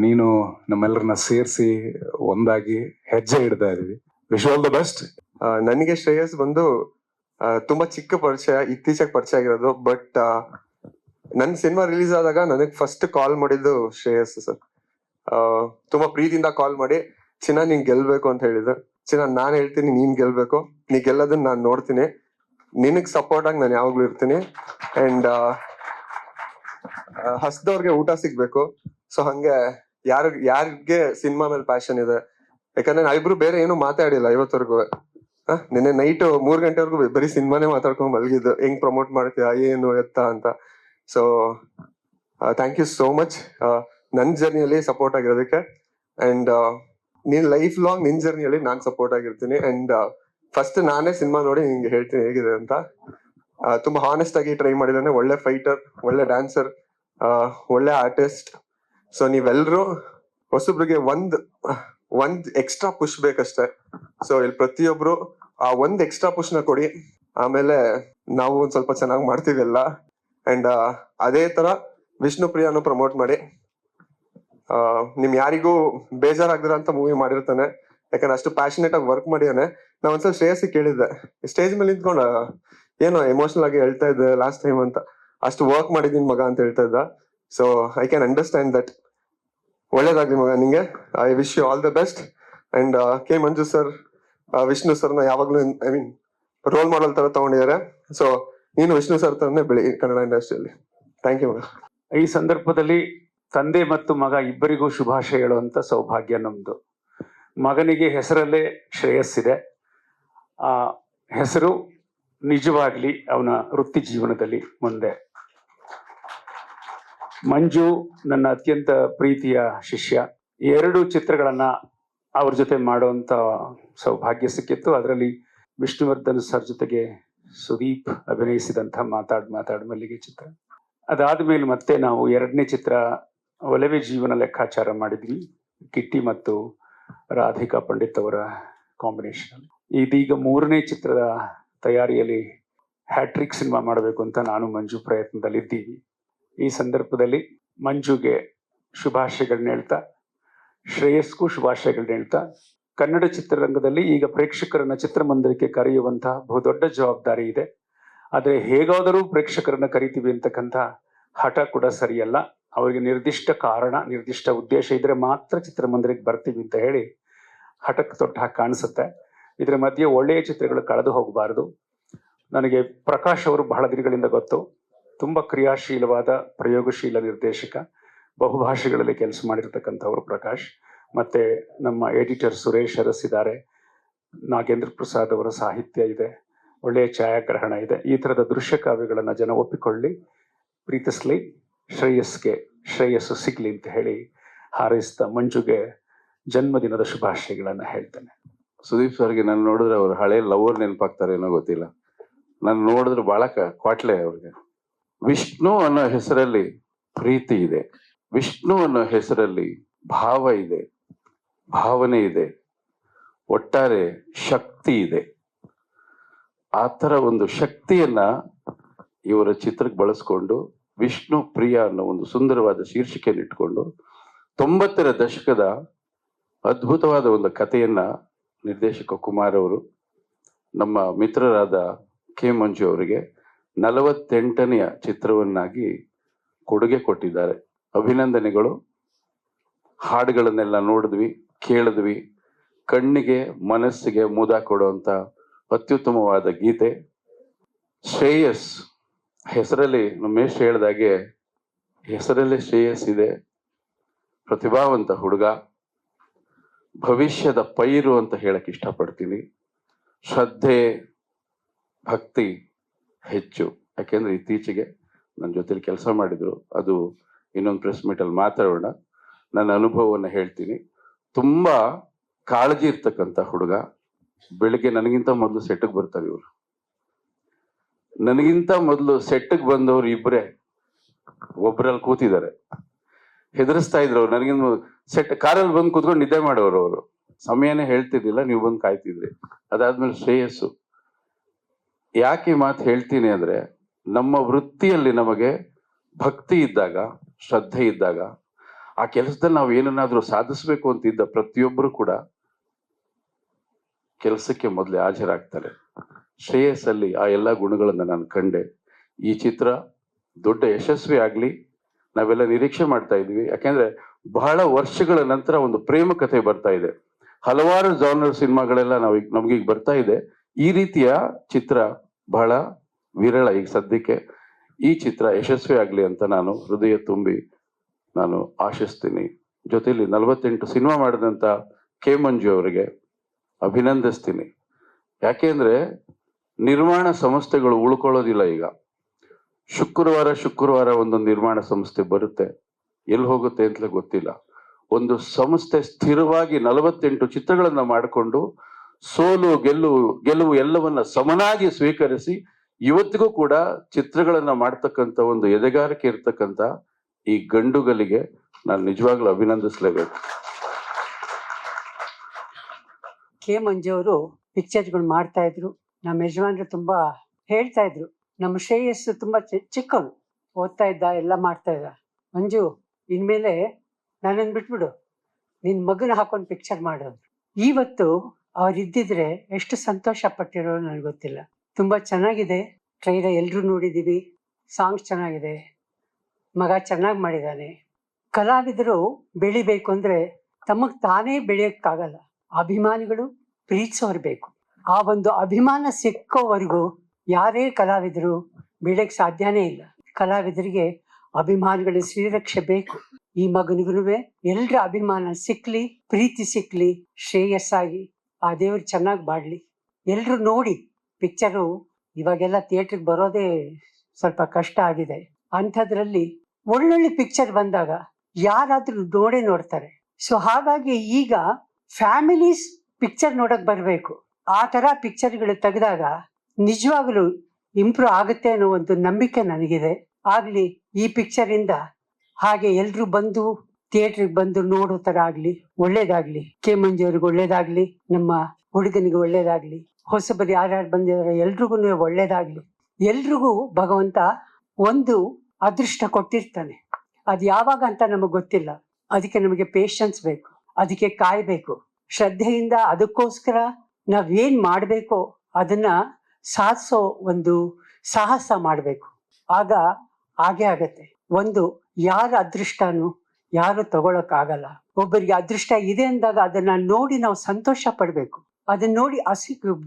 ನೀನು ನಮ್ಮೆಲ್ಲರನ್ನ ಸೇರಿಸಿ ಒಂದಾಗಿ ಹೆಜ್ಜೆ ಇಡ್ತಾ ಇದೀವಿ. Wish all the best. ನನಗೆ ಶ್ರೇಯಸ್ ಬಂದು ತುಂಬಾ ಚಿಕ್ಕ ಪರಿಚಯ, ಇತ್ತೀಚೆಗೆ ಪರಿಚಯ ಆಗಿರೋದು. ಬಟ್ ನನ್ ಸಿನಿಮಾ ರಿಲೀಸ್ ಆದಾಗ ನನಗ್ ಫಸ್ಟ್ ಕಾಲ್ ಮಾಡಿದ್ದು ಶ್ರೇಯಸ್ ಸರ್. ತುಂಬಾ ಪ್ರೀತಿಯಿಂದ ಕಾಲ್ ಮಾಡಿ, ಚಿನ್ನ ನೀನ್ ಗೆಲ್ಬೇಕು ಅಂತ ಹೇಳಿದ್ರು. ಚಿನ್ನ ನಾನ್ ಹೇಳ್ತೀನಿ ನೀನ್ ಗೆಲ್ಬೇಕು, ನೀ ಗೆಲ್ಲೋದನ್ನ ನಾನ್ ನೋಡ್ತೀನಿ, ನಿನಗ್ ಸಪೋರ್ಟ್ ಆಗಿ ನಾನು ಯಾವಾಗ್ಲೂ ಇರ್ತೀನಿ. ಅಂಡ್ ಹಸ್ದವ್ರಿಗೆ ಊಟ ಸಿಗ್ಬೇಕು. ಸೊ ಹಂಗೆ ಯಾರಿಗೆ ಸಿನಿಮಾ ಮೇಲೆ ಪ್ಯಾಷನ್ ಇದೆ, ಯಾಕಂದ್ರೆ ನಾವಿಬ್ರು ಬೇರೆ ಏನು ಮಾತಾಡಿಲ್ಲ ಇವತ್ತವರೆಗೂ. ನಿನ್ನೆ ನೈಟ್ 3 ಗಂಟೆವರೆಗೂ ಬರೀ ಸಿನಿಮಾನೇ ಮಾತಾಡ್ಕೊಂಡ್ ಮಲಗಿದ್ದು, ಹೆಂಗ್ ಪ್ರಮೋಟ್ ಮಾಡ್ತೀಯಾ ಏನು ಎತ್ತ ಅಂತ. So thank you so much ನನ್ ಜರ್ನಿಯಲ್ಲಿ ಸಪೋರ್ಟ್ ಆಗಿರೋದಕ್ಕೆ. ಅಂಡ್ ನೀನ್ ಲೈಫ್ ಲಾಂಗ್ ನಿನ್ ಜರ್ನಿಯಲ್ಲಿ ನಾನ್ ಸಪೋರ್ಟ್ ಆಗಿರ್ತೀನಿ. ಅಂಡ್ ಫಸ್ಟ್ ನಾನೇ ಸಿನಿಮಾ ನೋಡಿ ನಿಂಗೆ ಹೇಳ್ತೀನಿ ಹೇಗಿದೆ ಅಂತ. ತುಂಬಾ ಹಾನೆಸ್ಟ್ ಆಗಿ ಟ್ರೈ ಮಾಡಿದಾನೆ. ಒಳ್ಳೆ ಫೈಟರ್, ಒಳ್ಳೆ ಡ್ಯಾನ್ಸರ್, ಒಳ್ಳೆ ಆರ್ಟಿಸ್ಟ್. ಸೊ ನೀವೆಲ್ರು ಹೊಸಬ್ರಿಗೆ ಒಂದ್ ಎಕ್ಸ್ಟ್ರಾ ಪುಷ್ ಬೇಕಷ್ಟೇ. ಸೊ ಇಲ್ಲಿ ಪ್ರತಿಯೊಬ್ರು ಆ ಒಂದ್ ಎಕ್ಸ್ಟ್ರಾ ಪುಷ್ ನ ಕೊಡಿ, ಆಮೇಲೆ ನಾವು ಒಂದ್ ಸ್ವಲ್ಪ ಚೆನ್ನಾಗಿ ಮಾಡ್ತೀವಿ ಎಲ್ಲ. ಅಂಡ್ ಅದೇ ತರ ವಿಷ್ಣುಪ್ರಿಯಾನು ಪ್ರಮೋಟ್ ಮಾಡಿ. ನಿಮ್ ಯಾರಿಗೂ ಬೇಜಾರಾಗ್ದಿರ ಅಂತ ಮೂವಿ ಮಾಡಿರ್ತಾನೆ, ಯಾಕಂದ್ರೆ ಅಷ್ಟು ಪ್ಯಾಷನೇಟ್ ಆಗಿ ವರ್ಕ್ ಮಾಡಿದಾನೆ. ನಾ ಒಂದ್ಸಲ ಶ್ರೇಯಸ್ಸಿಗೆ ಕೇಳಿದ್ದೆ, ಸ್ಟೇಜ್ ಮೇಲೆ ನಿಂತ್ಕೊಂಡ ಏನೋ ಎಮೋಷನಲ್ ಆಗಿ ಹೇಳ್ತಾ ಇದ್ದೆ ಲಾಸ್ಟ್ ಟೈಮ್ ಅಂತ. ಅಷ್ಟು ವರ್ಕ್ ಮಾಡಿದೀನಿ ಮಗ ಅಂತ ಹೇಳ್ತಾ ಇದ್ದ. So I can understand that. ಒಳ್ಳೇದಾಗ್ಲಿ ಮಗ ನಿಂಗೆ. I wish you all the best. And K Manju sir, Vishnu ಸರ್ನ ಯಾವಾಗ್ಲೂ ಐ ಮೀನ್ ರೋಲ್ ಮಾಡಲ್ ತರ ತಗೊಂಡಿದ್ದಾರೆ. ಸೊ ನೀನು ವಿಷ್ಣು ಸರ್ ತರನೇ ಬೆಳಿ ಕನ್ನಡ ಇಂಡಸ್ಟ್ರಿಯಲ್ಲಿ. ಥ್ಯಾಂಕ್ ಯು ಮಗ. ಈ ಸಂದರ್ಭದಲ್ಲಿ ತಂದೆ ಮತ್ತು ಮಗ ಇಬ್ಬರಿಗೂ ಶುಭಾಶಯ ಹೇಳುವಂತ ಸೌಭಾಗ್ಯ ನಮ್ದು. ಮಗನಿಗೆ ಹೆಸರಲ್ಲೇ ಶ್ರೇಯಸ್ಸಿದೆ. ಆ ಹೆಸರು ನಿಜವಾಗ್ಲಿ ಅವನ ವೃತ್ತಿ ಜೀವನದಲ್ಲಿ ಮುಂದೆ. ಮಂಜು ನನ್ನ ಅತ್ಯಂತ ಪ್ರೀತಿಯ ಶಿಷ್ಯ. 2 ಚಿತ್ರಗಳನ್ನ ಅವ್ರ ಜೊತೆ ಮಾಡುವಂತ ಸೌಭಾಗ್ಯ ಸಿಕ್ಕಿತ್ತು. ಅದರಲ್ಲಿ ವಿಷ್ಣುವರ್ಧನ್ ಸರ್ ಜೊತೆಗೆ ಸುದೀಪ್ ಅಭಿನಯಿಸಿದಂಥ ಮಾತಾಡ್ ಮಲ್ಲಿಗೆ ಚಿತ್ರ. ಅದಾದ್ಮೇಲೆ ಮತ್ತೆ ನಾವು 2ನೇ ಚಿತ್ರ ಒಲವೇ ಜೀವನ ಲೆಕ್ಕಾಚಾರ ಮಾಡಿದ್ವಿ, ಕಿಟ್ಟಿ ಮತ್ತು ರಾಧಿಕಾ ಪಂಡಿತ್ ಅವರ ಕಾಂಬಿನೇಷನ್. ಇದೀಗ 3ನೇ ಚಿತ್ರದ ತಯಾರಿಯಲ್ಲಿ ಹ್ಯಾಟ್ರಿಕ್ ಸಿನಿಮಾ ಮಾಡಬೇಕು ಅಂತ ನಾನು ಮಂಜು ಪ್ರಯತ್ನದಲ್ಲಿದ್ದೀವಿ. ಈ ಸಂದರ್ಭದಲ್ಲಿ ಮಂಜುಗೆ ಶುಭಾಶಯಗಳನ್ನ ಹೇಳ್ತಾ, ಶ್ರೇಯಸ್ಗೂ ಶುಭಾಶಯಗಳನ್ನ ಹೇಳ್ತಾ, ಕನ್ನಡ ಚಿತ್ರರಂಗದಲ್ಲಿ ಈಗ ಪ್ರೇಕ್ಷಕರನ್ನ ಚಿತ್ರಮಂದಿರಕ್ಕೆ ಕರೆಯುವಂತಹ ಬಹುದೊಡ್ಡ ಜವಾಬ್ದಾರಿ ಇದೆ. ಆದರೆ ಹೇಗಾದರೂ ಪ್ರೇಕ್ಷಕರನ್ನ ಕರಿತೀವಿ ಅಂತಕ್ಕಂಥ ಹಠ ಕೂಡ ಸರಿಯಲ್ಲ. ಅವರಿಗೆ ನಿರ್ದಿಷ್ಟ ಕಾರಣ, ನಿರ್ದಿಷ್ಟ ಉದ್ದೇಶ ಇದ್ರೆ ಮಾತ್ರ ಚಿತ್ರಮಂದಿರಕ್ಕೆ ಬರ್ತೀವಿ ಅಂತ ಹೇಳಿ ಹಠಕ್ಕೆ ತೊಟ್ಟ ಹಾಗೆ ಕಾಣಿಸುತ್ತೆ. ಇದರ ಮಧ್ಯೆ ಒಳ್ಳೆಯ ಚಿತ್ರಗಳು ಕಳೆದು ಹೋಗಬಾರದು. ನನಗೆ ಪ್ರಕಾಶ್ ಅವರು ಬಹಳ ದಿನಗಳಿಂದ ಗೊತ್ತು. ತುಂಬ ಕ್ರಿಯಾಶೀಲವಾದ ಪ್ರಯೋಗಶೀಲ ನಿರ್ದೇಶಕ, ಬಹುಭಾಷೆಗಳಲ್ಲಿ ಕೆಲಸ ಮಾಡಿರ್ತಕ್ಕಂಥವ್ರು ಪ್ರಕಾಶ್. ಮತ್ತೆ ನಮ್ಮ ಎಡಿಟರ್ ಸುರೇಶ್ ಅರಸ್ ಇದ್ದಾರೆ, ನಾಗೇಂದ್ರ ಪ್ರಸಾದ್ ಅವರ ಸಾಹಿತ್ಯ ಇದೆ, ಒಳ್ಳೆಯ ಛಾಯಾಗ್ರಹಣ ಇದೆ. ಈ ಥರದ ದೃಶ್ಯ ಕಾವ್ಯಗಳನ್ನು ಜನ ಒಪ್ಪಿಕೊಳ್ಳಿ, ಪ್ರೀತಿಸ್ಲಿ, ಶ್ರೇಯಸ್ಸು ಸಿಗ್ಲಿ ಅಂತ ಹೇಳಿ ಹಾರೈಸಿದ ಮಂಜುಗೆ ಜನ್ಮದಿನದ ಶುಭಾಶಯಗಳನ್ನು ಹೇಳ್ತೇನೆ. ಸುದೀಪ್ ಸರ್ಗೆ ನಾನು ನೋಡಿದ್ರೆ ಅವ್ರು ಹಳೆ ಲವರ್ ನೆನಪಾಗ್ತಾರೆ ಏನೋ ಗೊತ್ತಿಲ್ಲ. ನಾನು ನೋಡಿದ್ರೆ ಬಹಳ ಕ್ವಾಟ್ಲೆ ಅವ್ರಿಗೆ. ವಿಷ್ಣು ಅನ್ನೋ ಹೆಸರಲ್ಲಿ ಪ್ರೀತಿ ಇದೆ, ವಿಷ್ಣು ಅನ್ನೋ ಹೆಸರಲ್ಲಿ ಭಾವ ಇದೆ, ಭಾವನೆ ಇದೆ, ಒಟ್ಟಾರೆ ಶಕ್ತಿ ಇದೆ. ಆ ಥರ ಒಂದು ಶಕ್ತಿಯನ್ನ ಇವರ ಚಿತ್ರಕ್ಕೆ ಬಳಸ್ಕೊಂಡು ವಿಷ್ಣು ಪ್ರಿಯ ಅನ್ನೋ ಒಂದು ಸುಂದರವಾದ ಶೀರ್ಷಿಕೆಯನ್ನು ಇಟ್ಕೊಂಡು 90ರ ದಶಕದ ಅದ್ಭುತವಾದ ಒಂದು ಕಥೆಯನ್ನ ನಿರ್ದೇಶಕ ಕುಮಾರ್ ಅವರು ನಮ್ಮ ಮಿತ್ರರಾದ ಕೆ ಮಂಜು ಅವರಿಗೆ 48ನೆಯ ಚಿತ್ರವನ್ನಾಗಿ ಕೊಡುಗೆ ಕೊಟ್ಟಿದ್ದಾರೆ. ಅಭಿನಂದನೆಗಳು. ಹಾಡುಗಳನ್ನೆಲ್ಲ ನೋಡಿದ್ವಿ, ಕೇಳಿದ್ವಿ. ಕಣ್ಣಿಗೆ ಮನಸ್ಸಿಗೆ ಮುದ ಕೊಡುವಂತ ಅತ್ಯುತ್ತಮವಾದ ಗೀತೆ. ಶ್ರೇಯಸ್ ಹೆಸರಲ್ಲಿ ನಮ್ಮೇಶ್ ಹೇಳ್ದಾಗೆ ಹೆಸರಲ್ಲೇ ಶ್ರೇಯಸ್ ಇದೆ. ಪ್ರತಿಭಾವಂತ ಹುಡುಗ, ಭವಿಷ್ಯದ ಪೈರು ಅಂತ ಹೇಳಕ್ ಇಷ್ಟಪಡ್ತೀನಿ. ಶ್ರದ್ಧೆ ಭಕ್ತಿ ಹೆಚ್ಚು. ಯಾಕೆಂದ್ರೆ ಇತ್ತೀಚೆಗೆ ನನ್ನ ಜೊತೆಲಿ ಕೆಲಸ ಮಾಡಿದ್ರು, ಅದು ಇನ್ನೊಂದು ಪ್ರೆಸ್ ಮೀಟಲ್ಲಿ ಮಾತಾಡೋಣ. ನನ್ನ ಅನುಭವವನ್ನು ಹೇಳ್ತೀನಿ. ತುಂಬಾ ಕಾಳಜಿ ಇರ್ತಕ್ಕಂಥ ಹುಡುಗ. ಬೆಳಿಗ್ಗೆ ನನಗಿಂತ ಮೊದಲು ಸೆಟ್ಗೆ ಬರ್ತಾರೆ ಇವರು. ನನಗಿಂತ ಮೊದಲು ಸೆಟ್ಗೆ ಬಂದವರು ಇಬ್ಬರೇ ಒಬ್ಬರಲ್ಲಿ ಕೂತಿದ್ದಾರೆ. ಹೆದರಿಸ್ತಾ ಇದ್ರು ಅವ್ರು. ನನಗಿಂತ ಸೆಟ್ ಕಾರಲ್ಲಿ ಬಂದು ಕೂತ್ಕೊಂಡು ನಿದ್ದೆ ಮಾಡೋರು ಅವರು. ಸಮಯನೇ ಹೇಳ್ತಿದ್ದಿಲ್ಲ, ನೀವು ಬಂದು ಕಾಯ್ತಿದ್ರಿ. ಅದಾದ್ಮೇಲೆ ಶ್ರೇಯಸ್ಸು. ಯಾಕೆ ಈ ಮಾತು ಹೇಳ್ತೀನಿ ಅಂದ್ರೆ, ನಮ್ಮ ವೃತ್ತಿಯಲ್ಲಿ ನಮಗೆ ಭಕ್ತಿ ಇದ್ದಾಗ, ಶ್ರದ್ಧೆ ಇದ್ದಾಗ, ಆ ಕೆಲಸದಲ್ಲಿ ನಾವು ಏನನ್ನಾದ್ರೂ ಸಾಧಿಸ್ಬೇಕು ಅಂತಿದ್ದ ಪ್ರತಿಯೊಬ್ಬರು ಕೂಡ ಕೆಲಸಕ್ಕೆ ಮೊದಲೇ ಹಾಜರಾಗ್ತಾರೆ. ಶ್ರೇಯಸ್ಸಲ್ಲಿ ಆ ಎಲ್ಲ ಗುಣಗಳನ್ನು ನಾನು ಕಂಡೆ. ಈ ಚಿತ್ರ ದೊಡ್ಡ ಯಶಸ್ವಿ ಆಗಲಿ ನಾವೆಲ್ಲ ನಿರೀಕ್ಷೆ ಮಾಡ್ತಾ ಇದ್ವಿ. ಯಾಕೆಂದ್ರೆ ಬಹಳ ವರ್ಷಗಳ ನಂತರ ಒಂದು ಪ್ರೇಮ ಕಥೆ ಬರ್ತಾ ಇದೆ. ಹಲವಾರು ಜಾನರ್ ಸಿನಿಮಾಗಳೆಲ್ಲ ನಮ್ಗೀಗ ಬರ್ತಾ ಇದೆ. ಈ ರೀತಿಯ ಚಿತ್ರ ಬಹಳ ವಿರಳ ಈಗ ಸದ್ಯಕ್ಕೆ. ಈ ಚಿತ್ರ ಯಶಸ್ವಿ ಆಗಲಿ ಅಂತ ನಾನು ಹೃದಯ ತುಂಬಿ ನಾನು ಆಶಿಸ್ತೀನಿ. ಜೊತೆಲಿ 48 ಸಿನಿಮಾ ಮಾಡಿದಂಥ ಕೆ ಮಂಜು ಅವರಿಗೆ ಅಭಿನಂದಿಸ್ತೀನಿ. ಯಾಕೆಂದ್ರೆ ನಿರ್ಮಾಣ ಸಂಸ್ಥೆಗಳು ಉಳ್ಕೊಳ್ಳೋದಿಲ್ಲ. ಈಗ ಶುಕ್ರವಾರ ಒಂದೊಂದು ನಿರ್ಮಾಣ ಸಂಸ್ಥೆ ಬರುತ್ತೆ, ಎಲ್ಲಿ ಹೋಗುತ್ತೆ ಅಂತಲೇ ಗೊತ್ತಿಲ್ಲ. ಒಂದು ಸಂಸ್ಥೆ ಸ್ಥಿರವಾಗಿ 48 ಚಿತ್ರಗಳನ್ನ ಮಾಡಿಕೊಂಡು ಸೋಲು ಗೆಲುವು ಎಲ್ಲವನ್ನ ಸಮನಾಗಿ ಸ್ವೀಕರಿಸಿ ಇವತ್ತಿಗೂ ಕೂಡ ಚಿತ್ರಗಳನ್ನ ಮಾಡ್ತಕ್ಕಂಥ ಒಂದು ಎದೆಗಾರಿಕೆ ಇರ್ತಕ್ಕಂಥ ಈ ಗಂಡುಗಲಿಗೆ ನಾನು ನಿಜವಾಗ್ಲೂ ಅಭಿನಂದಿಸ್ಲೇಬೇಕು. ಕೆ ಮಂಜು ಅವರು ಪಿಕ್ಚರ್ಗಳು ಮಾಡ್ತಾ ಇದ್ರು. ನಮ್ಮ ಯಜಮಾನ್ರು ತುಂಬಾ ಹೇಳ್ತಾ ಇದ್ರು, ನಮ್ಮ ಶ್ರೇಯಸ್ಸು ತುಂಬಾ ಚಿಕ್ಕವನು, ಓದ್ತಾ ಇದ್ದ, ಎಲ್ಲ ಮಾಡ್ತಾ ಇದ್ದ. ಮಂಜು, ಇನ್ಮೇಲೆ ನನ್ನನ್ನು ಬಿಟ್ಬಿಡು, ನಿನ್ ಮಗನ ಹಾಕೊಂಡು ಪಿಕ್ಚರ್ ಮಾಡೋದು. ಇವತ್ತು ಅವ್ರಿದ್ದಿದ್ರೆ ಎಷ್ಟು ಸಂತೋಷ ಪಟ್ಟಿರೋ ನನಗೆ ಗೊತ್ತಿಲ್ಲ. ತುಂಬಾ ಚೆನ್ನಾಗಿದೆ ಟ್ರೈಲರ್, ಎಲ್ರೂ ನೋಡಿದೀವಿ. ಸಾಂಗ್ಸ್ ಚೆನ್ನಾಗಿದೆ, ಮಗ ಚೆನ್ನಾಗಿ ಮಾಡಿದ್ದಾನೆ. ಕಲಾವಿದರು ಬೆಳಿಬೇಕು ಅಂದ್ರೆ ತಮಗ್ ತಾನೇ ಬೆಳೆಯೋಕ್ಕಾಗಲ್ಲ, ಅಭಿಮಾನಿಗಳು ಪ್ರೀತಿಸೋರು ಬೇಕು. ಆ ಒಂದು ಅಭಿಮಾನ ಸಿಕ್ಕೋವರೆಗೂ ಯಾರೇ ಕಲಾವಿದರು ಬೆಳೆಯಕ್ ಸಾಧ್ಯನೇ ಇಲ್ಲ. ಕಲಾವಿದರಿಗೆ ಅಭಿಮಾನಿಗಳ ಶ್ರೀರಕ್ಷೆ ಬೇಕು. ಈ ಮಗನಿಗೂ ಎಲ್ರ ಅಭಿಮಾನ ಸಿಕ್ಲಿ, ಪ್ರೀತಿ ಸಿಕ್ಲಿ, ಶ್ರೇಯಸ್ಸಾಗಿ ಆ ದೇವ್ರು ಚೆನ್ನಾಗಿ ಬಾಡ್ಲಿ. ಎಲ್ರು ನೋಡಿ ಪಿಕ್ಚರು. ಇವಾಗೆಲ್ಲ ಥಿಯೇಟ್ರಿಗೆ ಬರೋದೇ ಸ್ವಲ್ಪ ಕಷ್ಟ ಆಗಿದೆ. ಅಂಥದ್ರಲ್ಲಿ ಒಳ್ಳೊಳ್ಳೆ ಪಿಕ್ಚರ್ ಬಂದಾಗ ಯಾರಾದ್ರೂ ನೋಡ್ತಾರೆ. ಸೊ ಹಾಗಾಗಿ ಈಗ ಫ್ಯಾಮಿಲೀಸ್ ಪಿಕ್ಚರ್ ನೋಡಕ್ ಬರ್ಬೇಕು. ಆ ತರ ಪಿಕ್ಚರ್ಗಳು ತೆಗೆದಾಗ ನಿಜವಾಗ್ಲೂ ಇಂಪ್ರೂವ್ ಆಗುತ್ತೆ ಅನ್ನೋ ಒಂದು ನಂಬಿಕೆ ನನಗಿದೆ. ಆಗ್ಲಿ ಈ ಪಿಕ್ಚರ್ ಇಂದ ಹಾಗೆ ಎಲ್ರು ಬಂದು ಥಿಯೇಟ್ರಿಗೆ ಬಂದು ನೋಡೋ ತರ ಆಗ್ಲಿ, ಒಳ್ಳೇದಾಗ್ಲಿ. ಕೆ ಮಂಜು ಅವ್ರಿಗೆ ಒಳ್ಳೇದಾಗ್ಲಿ, ನಮ್ಮ ಹುಡುಗನಿಗೆ ಒಳ್ಳೇದಾಗ್ಲಿ, ಹೊಸಬರು ಯಾರ್ಯಾರು ಬಂದಿದ್ದಾರೆ ಎಲ್ರಿಗೂ ಒಳ್ಳೇದಾಗ್ಲಿ. ಎಲ್ರಿಗೂ ಭಗವಂತ ಒಂದು ಅದೃಷ್ಟ ಕೊಟ್ಟಿರ್ತಾನೆ. ಅದು ಯಾವಾಗ ಅಂತ ನಮಗ್ ಗೊತ್ತಿಲ್ಲ. ಅದಕ್ಕೆ ನಮಗೆ ಪೇಶನ್ಸ್ ಬೇಕು, ಅದಕ್ಕೆ ಕಾಯ್ಬೇಕು, ಶ್ರದ್ಧೆಯಿಂದ ಅದಕ್ಕೋಸ್ಕರ ನಾವೇನ್ ಮಾಡ್ಬೇಕೋ ಅದನ್ನ ಸಾಧಿಸೋ ಒಂದು ಸಾಹಸ ಮಾಡ್ಬೇಕು. ಆಗ ಹಾಗೆ ಆಗತ್ತೆ. ಒಂದು ಯಾರ ಅದೃಷ್ಟನು ಯಾರು ತಗೊಳಕ್ ಆಗಲ್ಲ. ಒಬ್ಬರಿಗೆ ಅದೃಷ್ಟ ಇದೆ ಅಂದಾಗ ಅದನ್ನ ನೋಡಿ ನಾವು ಸಂತೋಷ ಪಡ್ಬೇಕು. ಅದನ್ನ ನೋಡಿ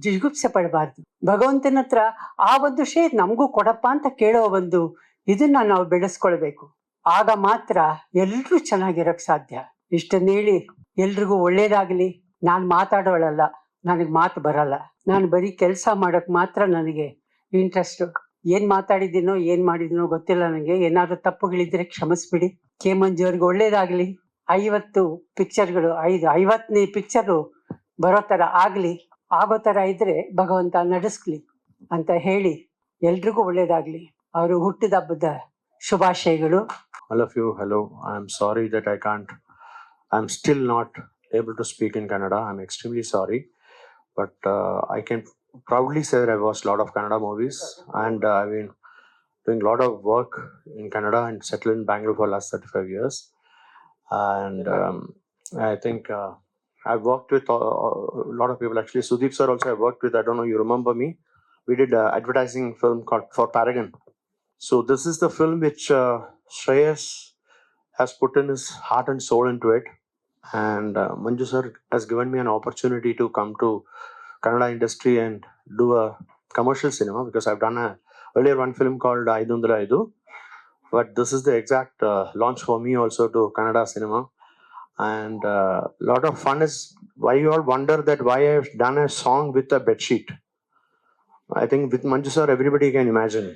ಜಿಗುಪ್ಸೆ ಪಡಬಾರ್ದು. ಭಗವಂತನ ಹತ್ರ ಆ ಒಂದು ಶ್ರೇಯ ನಮಗೂ ಕೊಡಪ್ಪ ಅಂತ ಕೇಳೋ ಒಂದು ಇದನ್ನ ನಾವು ಬೆಳೆಸ್ಕೊಳ್ಬೇಕು. ಆಗ ಮಾತ್ರ ಎಲ್ರೂ ಚೆನ್ನಾಗಿರಕ್ ಸಾಧ್ಯ. ಇಷ್ಟನ್ನ ಹೇಳಿ ಎಲ್ರಿಗೂ ಒಳ್ಳೇದಾಗ್ಲಿ. ನಾನ್ ಮಾತಾಡೋಳಲ್ಲ, ನನಗ್ ಮಾತು ಬರಲ್ಲ. ನಾನು ಬರೀ ಕೆಲಸ ಮಾಡಕ್ ಮಾತ್ರ ನನಗೆ ಇಂಟ್ರೆಸ್ಟ್. ಏನ್ ಮಾತಾಡಿದ್ದೀನೋ ಏನ್ ಮಾಡಿದೀನೋ ಗೊತ್ತಿಲ್ಲ ನನಗೆ. ಏನಾದ್ರು ತಪ್ಪುಗಳಿದ್ರೆ ಕ್ಷಮಿಸ್ಬಿಡಿ. ಕೆ ಮಂಜು ಅವ್ರಿಗೆ ಒಳ್ಳೇದಾಗ್ಲಿ. 50 ಪಿಕ್ಚರ್ಗಳು 50ನೇ ಪಿಕ್ಚರು ಬರೋ ತರ ಆಗ್ಲಿ. ಆಗೋ ತರ ಇದ್ರೆ ಭಗವಂತ ನಡೆಸ್ಲಿ ಅಂತ ಹೇಳಿ ಎಲ್ರಿಗೂ ಒಳ್ಳೇದಾಗ್ಲಿ. ಅವರು ಹುಟ್ಟಿದ ಹಬ್ಬದ ಶುಭಾಶಯಗಳು. All of you, hello. I'm sorry that I'm still not able to speak in Kannada. I'm extremely sorry. But I can proudly say that I've watched a lot of Kannada movies, and I've been doing a lot of work in Kannada and settled in Bangalore for the last 35 years. And I think I've worked with a lot of people. Actually, Sudeep sir also I worked with. I don't know, you remember me? We did an advertising film called for Paragon. So this is the film which Shreyas has put in his heart and soul into it. And Manju sir has given me an opportunity to come to Kannada industry and do a commercial cinema, because I've done earlier one film called Aidundra Aidu. But this is the exact launch for me also to Kannada cinema. And a lot of fun is why you all wonder that why I've done a song with a bedsheet. I think with Manju sir, everybody can imagine.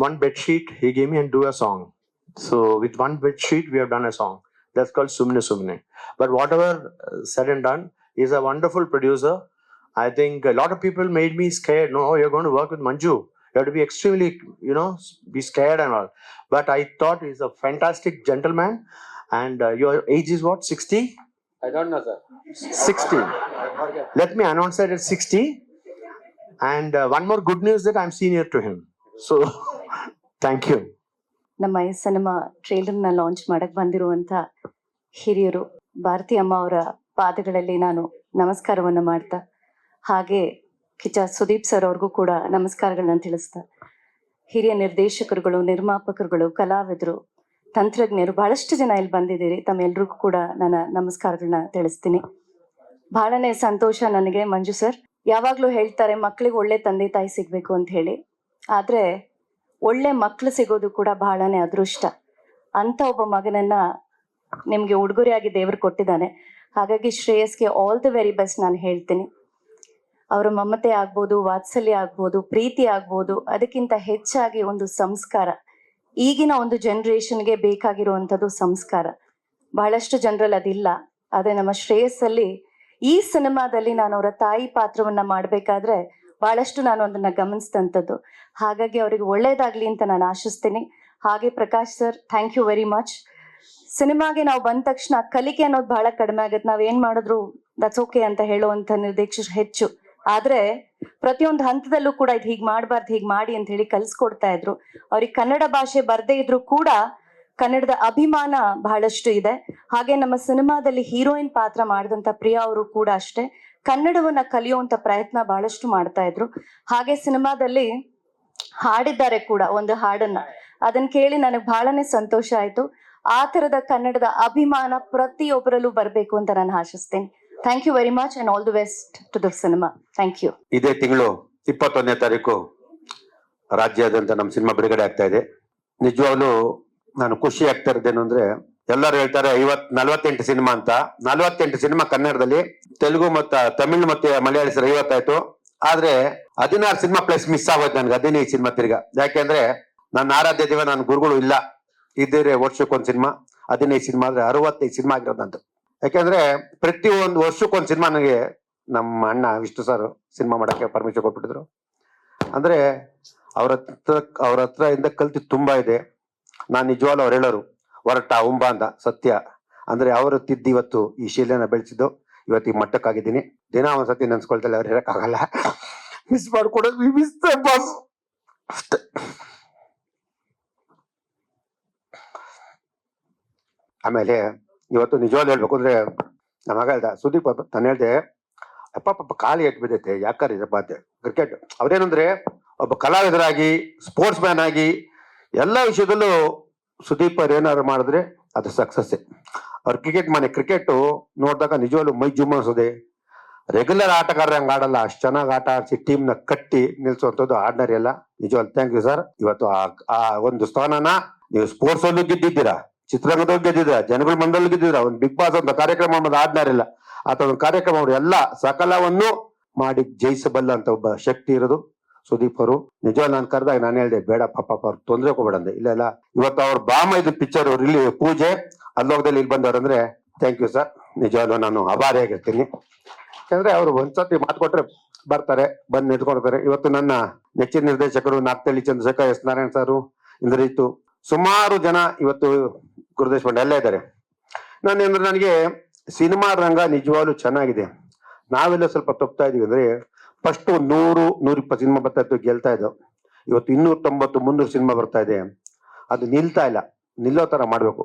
One bedsheet he gave me and do a song. So with one bedsheet we have done a song. That's called Sumne Sumne. But whatever said and done, he's a wonderful producer. I think a lot of people made me scared. No, you're going to work with Manju. You have to be extremely, be scared and all. But I thought he's a fantastic gentleman. And your age is what, 60? I don't know, sir. 60. Let me announce that it's 60. And one more good news that I'm senior to him. So, thank you. ನಮ್ಮ ಈ cinema ಟ್ರೇಲರ್ನ launch ಮಾಡಕ್ ಬಂದಿರುವಂತ ಹಿರಿಯರು ಭಾರತಿ ಅಮ್ಮ ಅವರ ಪಾದಗಳಲ್ಲಿ ನಾನು ನಮಸ್ಕಾರವನ್ನ ಮಾಡ್ತಾ, ಹಾಗೆ ಕಿಚ್ಚ ಸುದೀಪ್ ಸರ್ ಅವ್ರಿಗೂ ಕೂಡ ನಮಸ್ಕಾರಗಳನ್ನ ತಿಳಿಸ್ತಾ, ಹಿರಿಯ ನಿರ್ದೇಶಕರುಗಳು, ನಿರ್ಮಾಪಕರುಗಳು, ಕಲಾವಿದರು, ತಂತ್ರಜ್ಞರು ಬಹಳಷ್ಟು ಜನ ಇಲ್ಲಿ ಬಂದಿದ್ದೀರಿ. ತಮ್ಮೆಲ್ರಿಗೂ ಕೂಡ ನನ್ನ ನಮಸ್ಕಾರಗಳನ್ನ ತಿಳಿಸ್ತೀನಿ. ಬಹಳನೇ ಸಂತೋಷ ನನಗೆ. ಮಂಜು ಸರ್ ಯಾವಾಗ್ಲೂ ಹೇಳ್ತಾರೆ ಮಕ್ಕಳಿಗೆ ಒಳ್ಳೆ ತಂದೆ ತಾಯಿ ಸಿಗ್ಬೇಕು ಅಂತ ಹೇಳಿ, ಆದ್ರೆ ಒಳ್ಳೆ ಮಕ್ಕಳು ಸಿಗೋದು ಕೂಡ ಬಹಳನೇ ಅದೃಷ್ಟ. ಅಂತ ಒಬ್ಬ ಮಗನನ್ನ ನಿಮ್ಗೆ ಉಡುಗೊರೆಯಾಗಿ ದೇವರು ಕೊಟ್ಟಿದ್ದಾನೆ. ಹಾಗಾಗಿ ಶ್ರೇಯಸ್ಗೆ ಆಲ್ ದಿ ವೆರಿ ಬೆಸ್ಟ್ ನಾನು ಹೇಳ್ತೀನಿ. ಅವರ ಮಮತೆ ಆಗ್ಬೋದು, ವಾತ್ಸಲ್ಯ ಆಗ್ಬೋದು, ಪ್ರೀತಿ ಆಗ್ಬೋದು, ಅದಕ್ಕಿಂತ ಹೆಚ್ಚಾಗಿ ಒಂದು ಸಂಸ್ಕಾರ. ಈಗಿನ ಒಂದು ಜನರೇಷನ್ಗೆ ಬೇಕಾಗಿರುವಂಥದ್ದು ಸಂಸ್ಕಾರ. ಬಹಳಷ್ಟು ಜನರಲ್ಲಿ ಅದಿಲ್ಲ. ಆದ್ರೆ ನಮ್ಮ ಶ್ರೇಯಸ್ಸಲ್ಲಿ ಈ ಸಿನಿಮಾದಲ್ಲಿ ನಾನು ಅವರ ತಾಯಿ ಪಾತ್ರವನ್ನ ಮಾಡ್ಬೇಕಾದ್ರೆ ಬಹಳಷ್ಟು ನಾನು ಅದನ್ನ ಗಮನಿಸಿದಂಥದ್ದು. ಹಾಗಾಗಿ ಅವರಿಗೆ ಒಳ್ಳೇದಾಗ್ಲಿ ಅಂತ ನಾನು ಆಶಿಸ್ತೀನಿ. ಹಾಗೆ Prakash sir, thank you very much. ಸಿನಿಮಾಗೆ ನಾವು ಬಂದ ತಕ್ಷಣ ಕಲಿಕೆ ಅನ್ನೋದು ಬಹಳ ಕಡಿಮೆ ಆಗುತ್ತೆ. ನಾವ್ ಏನ್ ಮಾಡಿದ್ರು ದಟ್ಸ್ ಓಕೆ ಅಂತ ಹೇಳುವಂತ ನಿರ್ದೇಶಕರು ಹೆಚ್ಚು. ಆದ್ರೆ ಪ್ರತಿಯೊಂದು ಹಂತದಲ್ಲೂ ಕೂಡ ಇದು ಹೀಗ್ ಮಾಡ್ಬಾರ್ದು, ಹೀಗ್ ಮಾಡಿ ಅಂತ ಹೇಳಿ ಕಲ್ಸ್ಕೊಡ್ತಾ ಇದ್ರು. ಅವ್ರಿಗೆ ಕನ್ನಡ ಭಾಷೆ ಬರ್ದೇ ಇದ್ರು ಕೂಡ ಕನ್ನಡದ ಅಭಿಮಾನ ಬಹಳಷ್ಟು ಇದೆ. ಹಾಗೆ ನಮ್ಮ ಸಿನಿಮಾದಲ್ಲಿ ಹೀರೋಯಿನ್ ಪಾತ್ರ ಮಾಡಿದಂತ ಪ್ರಿಯಾ ಅವರು ಕೂಡ ಅಷ್ಟೇ ಕನ್ನಡವನ್ನ ಕಲಿಯುವಂತ ಪ್ರಯತ್ನ ಬಹಳಷ್ಟು ಮಾಡ್ತಾ ಇದ್ರು. ಹಾಗೆ ಸಿನಿಮಾದಲ್ಲಿ ಹಾಡಿದ್ದಾರೆ ಕೂಡ ಒಂದು ಹಾಡನ್ನ, ಅದನ್ನ ಕೇಳಿ ನನಗೆ ಬಹಳನೇ ಸಂತೋಷ ಆಯ್ತು. ಆ ತರದ ಕನ್ನಡದ ಅಭಿಮಾನ ಪ್ರತಿಯೊಬ್ಬರಲ್ಲೂ ಬರ್ಬೇಕು ಅಂತ ನಾನು ಆಶಿಸ್ತೇನೆ. Thank you very much and all the best to the cinema. Thank you. ಇದೇ ತಿಂಗಳು 21ನೇ ತಾರೀಕು ರಾಜ್ಯಾದ್ಯಂತ ನಮ್ಮ ಸಿನಿಮಾ ಬಿಡುಗಡೆ ಆಗ್ತಾ ಇದೆ. ನಿಜವಾಗ್ಲೂ ನಾನು ಖುಷಿ ಆಗ್ತಾ ಇರೋದೇನು ಅಂದ್ರೆ, ಎಲ್ಲರೂ ಹೇಳ್ತಾರೆ 48 ಸಿನಿಮಾ ಅಂತ. 48 ಸಿನಿಮಾ ಕನ್ನಡದಲ್ಲಿ, ತೆಲುಗು ಮತ್ತು ತಮಿಳ್ ಮತ್ತೆ ಮಲಯಾಳಿ 50 ಆಯ್ತು. ಆದ್ರೆ 16 ಸಿನಿಮಾ ಪ್ಲಸ್ ಮಿಸ್ ಆಗೋಯ್ತು ನನ್ಗೆ 15 ಸಿನಿಮಾ ತಿರ್ಗಾ. ಯಾಕೆಂದ್ರೆ ನನ್ನ ಆರಾಧ್ಯ ದೇವ ನನ್ನ ಗುರುಗಳು ಇಲ್ಲ, ಇದ್ದರೆ ವರ್ಷಕ್ಕೊಂದು ಸಿನಿಮಾ. 15 ಸಿನಿಮಾ ಆದ್ರೆ 65 ಸಿನಿಮಾ ಆಗಿರೋದಂತ. ಯಾಕೆಂದ್ರೆ ಪ್ರತಿ ಒಂದು ವರ್ಷಕ್ಕೊಂದು ಸಿನಿಮಾ ನನಗೆ ನಮ್ಮ ಅಣ್ಣ ವಿಷ್ಣು ಸರ್ ಸಿನಿಮಾ ಮಾಡಕ್ಕೆ ಪರ್ಮಿಷನ್ ಕೊಟ್ಬಿಟ್ಟಿದ್ರು. ಅಂದ್ರೆ ಅವ್ರ ಹತ್ರ ಇಂದ ಕಲ್ತಿ ತುಂಬಾ ಇದೆ. ನಾನ್ ನಿಜವಾಗ್ಲೂ ಅವ್ರು ಹೇಳೋರು ಹೊರಟ ಉಂಬ ಅಂತ ಸತ್ಯ. ಅಂದ್ರೆ ಅವರು ತಿದ್ದು ಇವತ್ತು ಈ ಶೀಲೆನ ಬೆಳೆಸಿದ್ದು ಇವತ್ತು ಈ ಮಟ್ಟಕ್ಕಾಗಿದ್ದೀನಿ. ದಿನ ಒಂದ್ಸತಿ ನೆನ್ಸ್ಕೊಳ್ತಲ್ಲ, ಅವ್ರು ಹೇಳಕ್ಕಾಗಲ್ಲ. ಮಿಸ್ ಮಾಡ್ಕೊಡೋದು ಮಿಸ್ ಬಾಸ್ ಅಷ್ಟೇ. ಆಮೇಲೆ ಇವತ್ತು ನಿಜವಾಗ್ಲೂ ಹೇಳ್ಬೇಕು ಅಂದ್ರೆ, ನಮ್ಮ ಮಗ ಹೇಳ್ದ ಸುದೀಪ್, ನಾನು ಹೇಳ್ದೆ ಅಪ್ಪ ಕಾಲಿ ಎಟ್ ಬಿದ್ದೈತೆ ಯಾಕಾರಿದಪ್ಪ ಅಂತ. ಕ್ರಿಕೆಟ್ ಅವ್ರೇನಂದ್ರೆ ಒಬ್ಬ ಕಲಾವಿದರಾಗಿ, ಸ್ಪೋರ್ಟ್ಸ್ ಮ್ಯಾನ್ ಆಗಿ ಎಲ್ಲ ವಿಷಯದಲ್ಲೂ ಸುದೀಪ್ ಅವ್ರು ಏನಾದ್ರು ಮಾಡಿದ್ರೆ ಅದು ಸಕ್ಸಸ್. ಅವ್ರ ಕ್ರಿಕೆಟ್ ನೋಡಿದಾಗ ನಿಜವಾಗ್ಲೂ ಮೈ ಜುಮ್ ಅನ್ಸೋದೆ. ರೆಗ್ಯುಲರ್ ಆಟಗಾರರ ಹಂಗ ಆಡಲ್ಲ, ಅಷ್ಟು ಚೆನ್ನಾಗಿ ಆಟ ಆಡಿಸಿ ಟೀಮ್ ನ ಕಟ್ಟಿ ನಿಲ್ಸುವಂಥದ್ದು ಆರ್ಡಿನರಿ ಅಲ್ಲ. ನಿಜವಾಗ್ಲೂ ಥ್ಯಾಂಕ್ ಯು ಸರ್. ಇವತ್ತು ಆ ಒಂದು ಸ್ಥಾನನ ನೀವು ಸ್ಪೋರ್ಟ್ಸ್ ಅಲ್ಲೂ ಗೆದ್ದಿದ್ದೀರಾ, ಚಿತ್ರರಂಗದಲ್ಲೂ ಗೆದ್ದಿದ್ದೀರಾ, ಜನಗಳ ಮಂಡಲಲ್ಲೂ ಗೆದ್ದಿದ್ದೀರಾ. ಒಂದು ಬಿಗ್ ಬಾಸ್ ಅಂತ ಕಾರ್ಯಕ್ರಮ ಮಾಡೋದು ಆರ್ಡಿನರಿ ಇಲ್ಲ. ಅಥವಾ ಒಂದು ಕಾರ್ಯಕ್ರಮ ಅವರು ಎಲ್ಲ ಸಕಲವನ್ನು ಮಾಡಿ ಜಯಿಸಬಲ್ಲ ಅಂತ ಒಬ್ಬ ಶಕ್ತಿ ಇರೋದು ಸುದೀಪ್ ಅವರು. ನಿಜವಾಗ ನಾನು ಕರೆದಾಗ ನಾನು ಹೇಳ್ದೆ ಬೇಡ ಪಾಪ ಅವ್ರು ತೊಂದರೆ ಹೋಗ್ಬೇಡ ಅಂದೆ. ಇಲ್ಲ ಇವತ್ತು ಅವ್ರ ಬಾಮ ಇದು ಪಿಕ್ಚರ್ ಇಲ್ಲಿ ಪೂಜೆ ಅಲ್ಲೋಗದಲ್ಲಿ ಇಲ್ಲಿ ಬಂದವ್ರಂದ್ರೆ ಥ್ಯಾಂಕ್ ಯು ಸರ್. ನಿಜವಾಗ್ಲೂ ನಾನು ಆಭಾರಿಯಾಗಿರ್ತೀನಿ. ಯಾಕಂದ್ರೆ ಅವ್ರು ಒಂದ್ಸತಿ ಮಾತು ಕೊಟ್ರೆ ಬರ್ತಾರೆ, ಬಂದು ನಿಂತ್ಕೊಳ್ತಾರೆ. ಇವತ್ತು ನನ್ನ ನೆಚ್ಚಿನ ನಿರ್ದೇಶಕರು ನಾಗ್ತಳ್ಳಿ ಚಂದ್ರಶೇಖರ್, ಎಸ್ ನಾರಾಯಣ್ ಸಾರು, ಇಂದ್ರಿತ್ತು, ಸುಮಾರು ಜನ ಇವತ್ತು ಗುರುದೇಶಪಾಂಡೆ ಎಲ್ಲ ಇದ್ದಾರೆ. ನಾನೇಂದ್ರೆ ನನಗೆ ಸಿನಿಮಾ ರಂಗ ನಿಜವಾಗ್ಲೂ ಚೆನ್ನಾಗಿದೆ. ನಾವೆಲ್ಲ ಸ್ವಲ್ಪ ತಪ್ತಾ ಇದೀವಿ. ಅಂದ್ರೆ ಫಸ್ಟ್ 100-120 ಸಿನಿಮಾ ಬರ್ತಾ ಇತ್ತು, ಗೆಲ್ತಾ ಇದ್ದವು. ಇವತ್ತು 290-300 ಸಿನಿಮಾ ಬರ್ತಾ ಇದೆ. ಅದು ನಿಲ್ತಾ ಇಲ್ಲ, ನಿಲ್ಲೋ ತರ ಮಾಡ್ಬೇಕು.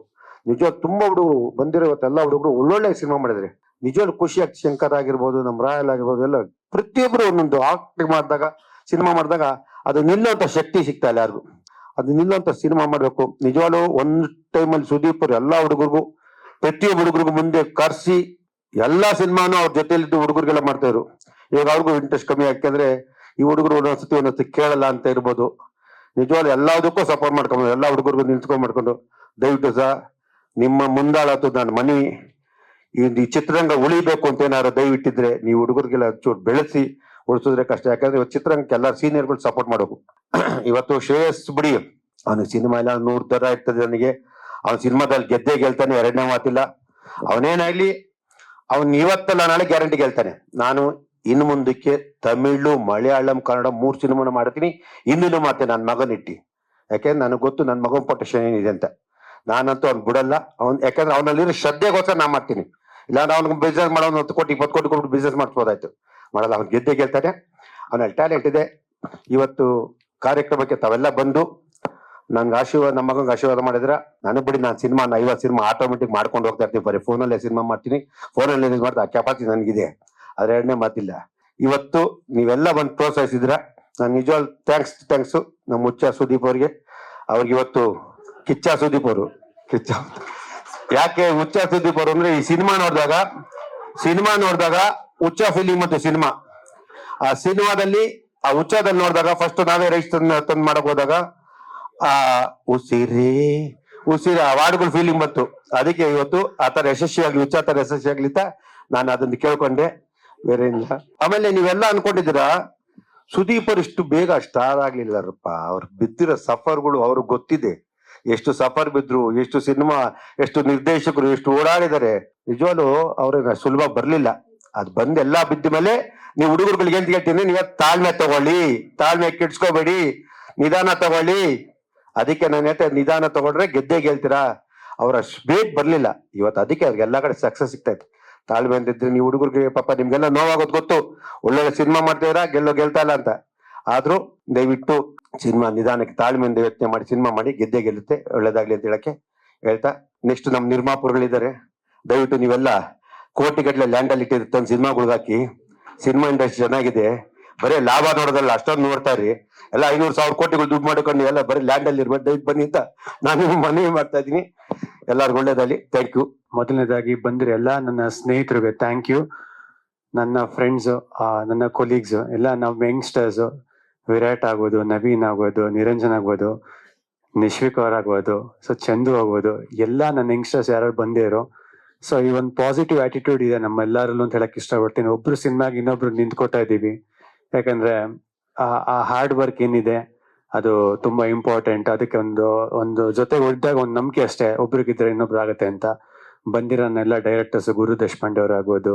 ನಿಜವಾಗ್ ತುಂಬಾ ಹುಡುಗರು ಬಂದಿರೋ ಇವತ್ತೆಲ್ಲ ಹುಡುಗರು ಒಳ್ಳೊಳ್ಳೆ ಸಿನಿಮಾ ಮಾಡಿದ್ರೆ ನಿಜವಾಗ್ಲೂ ಖುಷಿ ಆಗ್ತದೆ. ಶಂಕರ್ ಆಗಿರ್ಬೋದು, ನಮ್ಮ ರಾಯಲ್ ಆಗಿರ್ಬೋದು, ಎಲ್ಲ ಪ್ರತಿಯೊಬ್ರು ಒಂದೊಂದು ಆಕ್ಟಿಂಗ್ ಮಾಡಿದಾಗ, ಸಿನಿಮಾ ಮಾಡಿದಾಗ ಅದು ನಿಲ್ಲುವಂತ ಶಕ್ತಿ ಸಿಗ್ತಾ ಇಲ್ಲ ಯಾರಿಗೂ. ಅದು ನಿಲ್ಲುವಂತ ಸಿನಿಮಾ ಮಾಡ್ಬೇಕು. ನಿಜವಾಗ್ಲೂ ಒಂದ್ ಟೈಮಲ್ಲಿ ಸುದೀಪ್ ಅವ್ರು ಎಲ್ಲಾ ಹುಡುಗರಿಗೂ, ಪ್ರತಿಯೊಬ್ಬ ಹುಡುಗರಿಗೂ ಮುಂದೆ ಕರ್ಸಿ ಎಲ್ಲಾ ಸಿನಿಮಾನು ಅವ್ರ ಜೊತೆಲಿದ್ದು ಹುಡುಗರಿಗೆಲ್ಲ ಮಾಡ್ತಾ ಇದ್ರು. ಇವಾಗ ಅವ್ರಿಗೂ ಇಂಟ್ರೆಸ್ಟ್ ಕಮ್ಮಿ. ಯಾಕೆಂದ್ರೆ ಈ ಹುಡುಗರು ಒಂದೊಂದ್ಸತಿ ಕೇಳಲ್ಲ ಅಂತ ಇರ್ಬೋದು. ನಿಜವಾಗ್ಲೂ ಎಲ್ಲದಕ್ಕೂ ಸಪೋರ್ಟ್ ಮಾಡ್ಕೊಂಡು ಎಲ್ಲಾ ಹುಡುಗರಿಗೂ ನಿಂತ್ಕೊಂಡ್ ಮಾಡ್ಕೊಂಡು, ದಯವಿಟ್ಟು ಸಹ ನಿಮ್ಮ ಮುಂದಾಳತ್ತು ನಾನು ಮನವಿ, ಈ ಚಿತ್ರರಂಗ ಉಳಿಬೇಕು ಅಂತ ಏನಾದ್ರು ದಯವಿಟ್ಟಿದ್ರೆ ನೀವು ಹುಡುಗರಿಗೆಲ್ಲ ಚೂರು ಬೆಳೆಸಿ ಉಳಿಸಿದ್ರೆ ಕಷ್ಟ. ಯಾಕಂದ್ರೆ ಇವತ್ತು ಚಿತ್ರರಂಗಕ್ಕೆ ಎಲ್ಲ ಸೀನಿಯರ್ಗಳು ಸಪೋರ್ಟ್ ಮಾಡಬೇಕು. ಇವತ್ತು ಶ್ರೇಯಸ್ ಬಿಡಿ, ಅವನಿಗೆ ಸಿನಿಮಾ ಎಲ್ಲ 100 ತರ ಇರ್ತದೆ. ನನಗೆ ಅವನ ಸಿನಿಮಾದಲ್ಲಿ ಗೆಲ್ತಾನೆ, ಎರಡನೇ ಮಾತಿಲ್ಲ. ಅವನೇನಾಗ್ಲಿ ಅವನ್ ಇವತ್ತಲ್ಲ ನಾಳೆ ಗ್ಯಾರಂಟಿ ಗೆಲ್ತಾನೆ. ನಾನು ಇನ್ನು ಮುಂದಕ್ಕೆ ತಮಿಳು, ಮಲಯಾಳಂ, ಕನ್ನಡ 3 ಸಿನಿಮಾನ ಮಾಡ್ತೀನಿ. ಇನ್ನೂ ಮಾತೆ ನನ್ನ ಮಗನ್ ಇಟ್ಟಿ. ಯಾಕೆಂದ್ರೆ ನನಗೆ ಗೊತ್ತು ನನ್ನ ಮಗನ್ ಪೊಟೆನ್ಷಿಯಲ್ ಏನಿದೆ ಅಂತ. ನಾನಂತೂ ಅವ್ನು ಬಿಡಲ್ಲ. ಯಾಕಂದ್ರೆ ಅವನಲ್ಲಿರೋ ಶ್ರದ್ಧೆಗೋಸ್ಕರ ನಾ ಮಾಡ್ತೀನಿ. ಇಲ್ಲಾಂದ್ರೆ ಅವ್ನಿಗೆ ಬಿಸ್ನೆಸ್ ಮಾಡೋ 10 ಕೋಟಿ 20 ಕೋಟಿ ಕೊಟ್ಟು ಬಿಸ್ನೆಸ್ ಮಾಡಿಸ್ಬೋದಾಯ್ತು. ಮಾಡಲ್ಲ. ಅವ್ನು ಗೆಲ್ತಾನೆ. ಅವನಲ್ಲಿ ಟ್ಯಾಲೆಂಟ್ ಇದೆ. ಇವತ್ತು ಕಾರ್ಯಕ್ರಮಕ್ಕೆ ತಾವೆಲ್ಲ ಬಂದು ನನ್ಗೆ ಆಶೀರ್ವಾದ, ನಮ್ಮ ಮಗಂಗೆ ಆಶೀರ್ವಾದ ಮಾಡಿದ್ರ ನನಗೆ ಬಿಡಿ, ನಾನು ಸಿನಿಮಾ 50 ಸಿನಿಮಾ ಆಟೋಮೆಟಿಕ್ ಮಾಡ್ಕೊಂಡು ಹೋಗ್ತಾ ಇರ್ತೀನಿ. ಬರೀ ಫೋನಲ್ಲೇ ಸಿನಿಮಾ ಮಾಡ್ತೀನಿ, ಫೋನಲ್ಲಿ ಮಾಡ್ತಾ ಆ ಕೆಪಾಸಿಟಿ ನನಗಿದೆ. ಅದ್ರ ಎರಡನೇ ಮಾತಿಲ್ಲ. ಇವತ್ತು ನೀವೆಲ್ಲ ಬಂದು ಪ್ರೋತ್ಸಾಹಿಸಿದ್ರ. ನಾನು ನಿಜವಾಗ್ ಥ್ಯಾಂಕ್ಸು ನಮ್ಮ ಹುಚ್ಚ ಸುದೀಪ್ ಅವ್ರಿಗೆ ಇವತ್ತು ಕಿಚ್ಚ ಸುದೀಪ್ ಅವರು ಯಾಕೆ ಹುಚ್ಚ ಸುದೀಪ್ ಅವರು ಅಂದ್ರೆ ಈ ಸಿನಿಮಾ ನೋಡಿದಾಗ ಹುಚ್ಚ ಫೀಲಿಂಗ್ ಮತ್ತು ಸಿನಿಮಾ ಆ ಸಿನಿಮಾದಲ್ಲಿ ಆ ಹುಚ್ಚದಲ್ಲಿ ನೋಡಿದಾಗ ಫಸ್ಟ್ ನಾವೇ ರೈಸ್ ತಂದು ಮಾಡಕ್ ಹೋದಾಗ ಆ ಉಸಿರೇ ಆ ವಾರ್ಡ್ಗಳ ಫೀಲಿಂಗ್ ಬಂತು. ಅದಕ್ಕೆ ಇವತ್ತು ಆ ತರ ಯಶಸ್ವಿಯಾಗ್ಲಿ ಹುಚ್ಚ ತರ ಯಶಸ್ವಿಯಾಗ್ಲಿತ್ತ ನಾನು ಅದನ್ನ ಕೇಳ್ಕೊಂಡೆ, ಬೇರೆ ಇಲ್ಲ. ಆಮೇಲೆ ನೀವೆಲ್ಲ ಅನ್ಕೊಂಡಿದ್ದೀರಾ ಸುದೀಪ್ ಅವ್ರು ಇಷ್ಟು ಬೇಗ ಸ್ಟಾರ್ ಆಗ್ಲಿಲ್ಲರಪ್ಪ. ಅವ್ರು ಬಿದ್ದಿರೋ ಸಫರ್ಗಳು ಅವ್ರಿಗೆ ಗೊತ್ತಿದೆ, ಎಷ್ಟು ಸಫರ್ ಬಿದ್ರು, ಎಷ್ಟು ಸಿನಿಮಾ, ಎಷ್ಟು ನಿರ್ದೇಶಕರು ಎಷ್ಟು ಓಡಾಡಿದ್ದಾರೆ. ನಿಜವಾಗ್ಲು ಅವ್ರ ಸುಲಭ ಬರ್ಲಿಲ್ಲ. ಅದ್ ಬಂದ್ ಎಲ್ಲಾ ಬಿದ್ದ ಮೇಲೆ ನೀವು ಹುಡುಗರುಗಳಿಗೆ ಏನ್ ಹೇಳ್ತೀನಿ, ನೀವೇ ತಾಳ್ಮೆ ತಗೊಳ್ಳಿ, ತಾಳ್ಮೆ ಕೆಡ್ಸ್ಕೋಬೇಡಿ, ನಿಧಾನ ತಗೊಳ್ಳಿ. ಅದಕ್ಕೆ ನಾನು ಹೇಳ್ತೇನೆ, ನಿಧಾನ ತಗೊಂಡ್ರೆ ಗೆದ್ದೇ ಗೆಲ್ತೀರಾ. ಅವ್ರ ಬೇಗ ಬರ್ಲಿಲ್ಲ ಇವತ್ತು, ಅದಕ್ಕೆ ಅವ್ರಿಗೆ ಎಲ್ಲಾ ಕಡೆ ಸಕ್ಸಸ್ ಸಿಗ್ತಾ ಇತ್ತು. ತಾಳ್ಮೆ ಅಂತಿದ್ರೆ ನೀವು ಹುಡುಗರಿಗೆ ಪಾಪ ನಿಮ್ಗೆಲ್ಲ ನೋವಾಗೋದು ಗೊತ್ತು, ಒಳ್ಳೊಳ್ಳೆ ಸಿನಿಮಾ ಮಾಡ್ತಿದ್ರ ಗೆಲ್ತಾ ಇಲ್ಲ ಅಂತ. ಆದ್ರೂ ದಯವಿಟ್ಟು ಸಿನಿಮಾ ನಿಧಾನಕ್ಕೆ ತಾಳ್ಮೆಯಿಂದ ಯೋಚನೆ ಮಾಡಿ ಸಿನಿಮಾ ಮಾಡಿ, ಗೆದ್ದೇ ಗೆಲ್ಲುತ್ತೆ, ಒಳ್ಳೇದಾಗ್ಲಿ ಅಂತ ಹೇಳಕ್ಕೆ ಹೇಳ್ತಾ, ನೆಕ್ಸ್ಟ್ ನಮ್ ನಿರ್ಮಾಪಕರುಗಳಿದ್ದಾರೆ, ದಯವಿಟ್ಟು ನೀವೆಲ್ಲ ಕೋಟಿಗಟ್ಟಲೆ ಲ್ಯಾಂಡ್ ಅಲ್ಲಿ ಇಟ್ಟಿರುತ್ತೆ ಸಿನಿಮಾಗಳಿಗೆ ಹಾಕಿ. ಸಿನಿಮಾ ಇಂಡಸ್ಟ್ರಿ ಚೆನ್ನಾಗಿದೆ, ಬರೀ ಲಾಭ ನೋಡೋದಲ್ಲ, ಅಷ್ಟೊಂದು ನೋಡ್ತಾ ಇರಿ. ಎಲ್ಲ 500,000 ಕೋಟಿಗಳು ದುಡ್ಡು ಮಾಡ್ಕೊಂಡು ಎಲ್ಲ ಬರೀ ಲ್ಯಾಂಡ್ ಅಲ್ಲಿ ಇರ್ಬೇಕು, ದಯವಿಟ್ಟು ಬನ್ನಿ ಅಂತ ನಾನು ಮನವಿ ಮಾಡ್ತಾ ಇದ್ದೀನಿ. ಎಲ್ಲರಿಗೂ ಒಳ್ಳೇದಾಗ್ಲಿ. Thank you. ಮೊದಲನೇದಾಗಿ ಬಂದಿರೋ ಎಲ್ಲ ನನ್ನ ಸ್ನೇಹಿತರಿಗೆ ಥ್ಯಾಂಕ್ ಯು. ನನ್ನ ಫ್ರೆಂಡ್ಸ್, ನನ್ನ ಕೊಲೀಗ್ಸ್ ಎಲ್ಲ, ನಾವು ಯಂಗ್ಸ್ಟರ್ಸ್, ವಿರಾಟ್ ಆಗ್ಬೋದು, ನವೀನ್ ಆಗ್ಬೋದು, ನಿರಂಜನ್ ಆಗ್ಬೋದು, ನಿಶ್ವಿಕ್ ಅವ್ರ ಆಗ್ಬೋದು, ಸೊ ಚಂದು ಆಗ್ಬೋದು, ಎಲ್ಲ ನನ್ನ ಯಂಗ್ಸ್ಟರ್ಸ್ ಯಾರು ಬಂದಿರೋ. ಸೊ ಈ ಒಂದು ಪಾಸಿಟಿವ್ ಆಟಿಟ್ಯೂಡ್ ಇದೆ ನಮ್ಮೆಲ್ಲರಲ್ಲೂ ಅಂತ ಹೇಳಕ್ ಇಷ್ಟಪಡ್ತೀನಿ. ಒಬ್ರು ಸಿನಿಮಾಗೆ ಇನ್ನೊಬ್ರು ನಿಂತ್ಕೊತಾ ಇದ್ದೀವಿ, ಯಾಕಂದ್ರೆ ಆ ಹಾರ್ಡ್ ವರ್ಕ್ ಏನಿದೆ ಅದು ತುಂಬಾ ಇಂಪಾರ್ಟೆಂಟ್. ಅದಕ್ಕೆ ಒಂದು ಜೊತೆಗೆ ಹೊಡ್ದಾಗ ಒಂದು ನಂಬಿಕೆ ಅಷ್ಟೇ, ಒಬ್ರಿಗಿದ್ರೆ ಇನ್ನೊಬ್ರು ಆಗತ್ತೆ ಅಂತ. ಬಂದಿರೋನೆಲ್ಲ ಡೈರೆಕ್ಟರ್ಸ್, ಗುರು ದೇಶಪಾಂಡೆ ಅವ್ರು ಆಗ್ಬೋದು,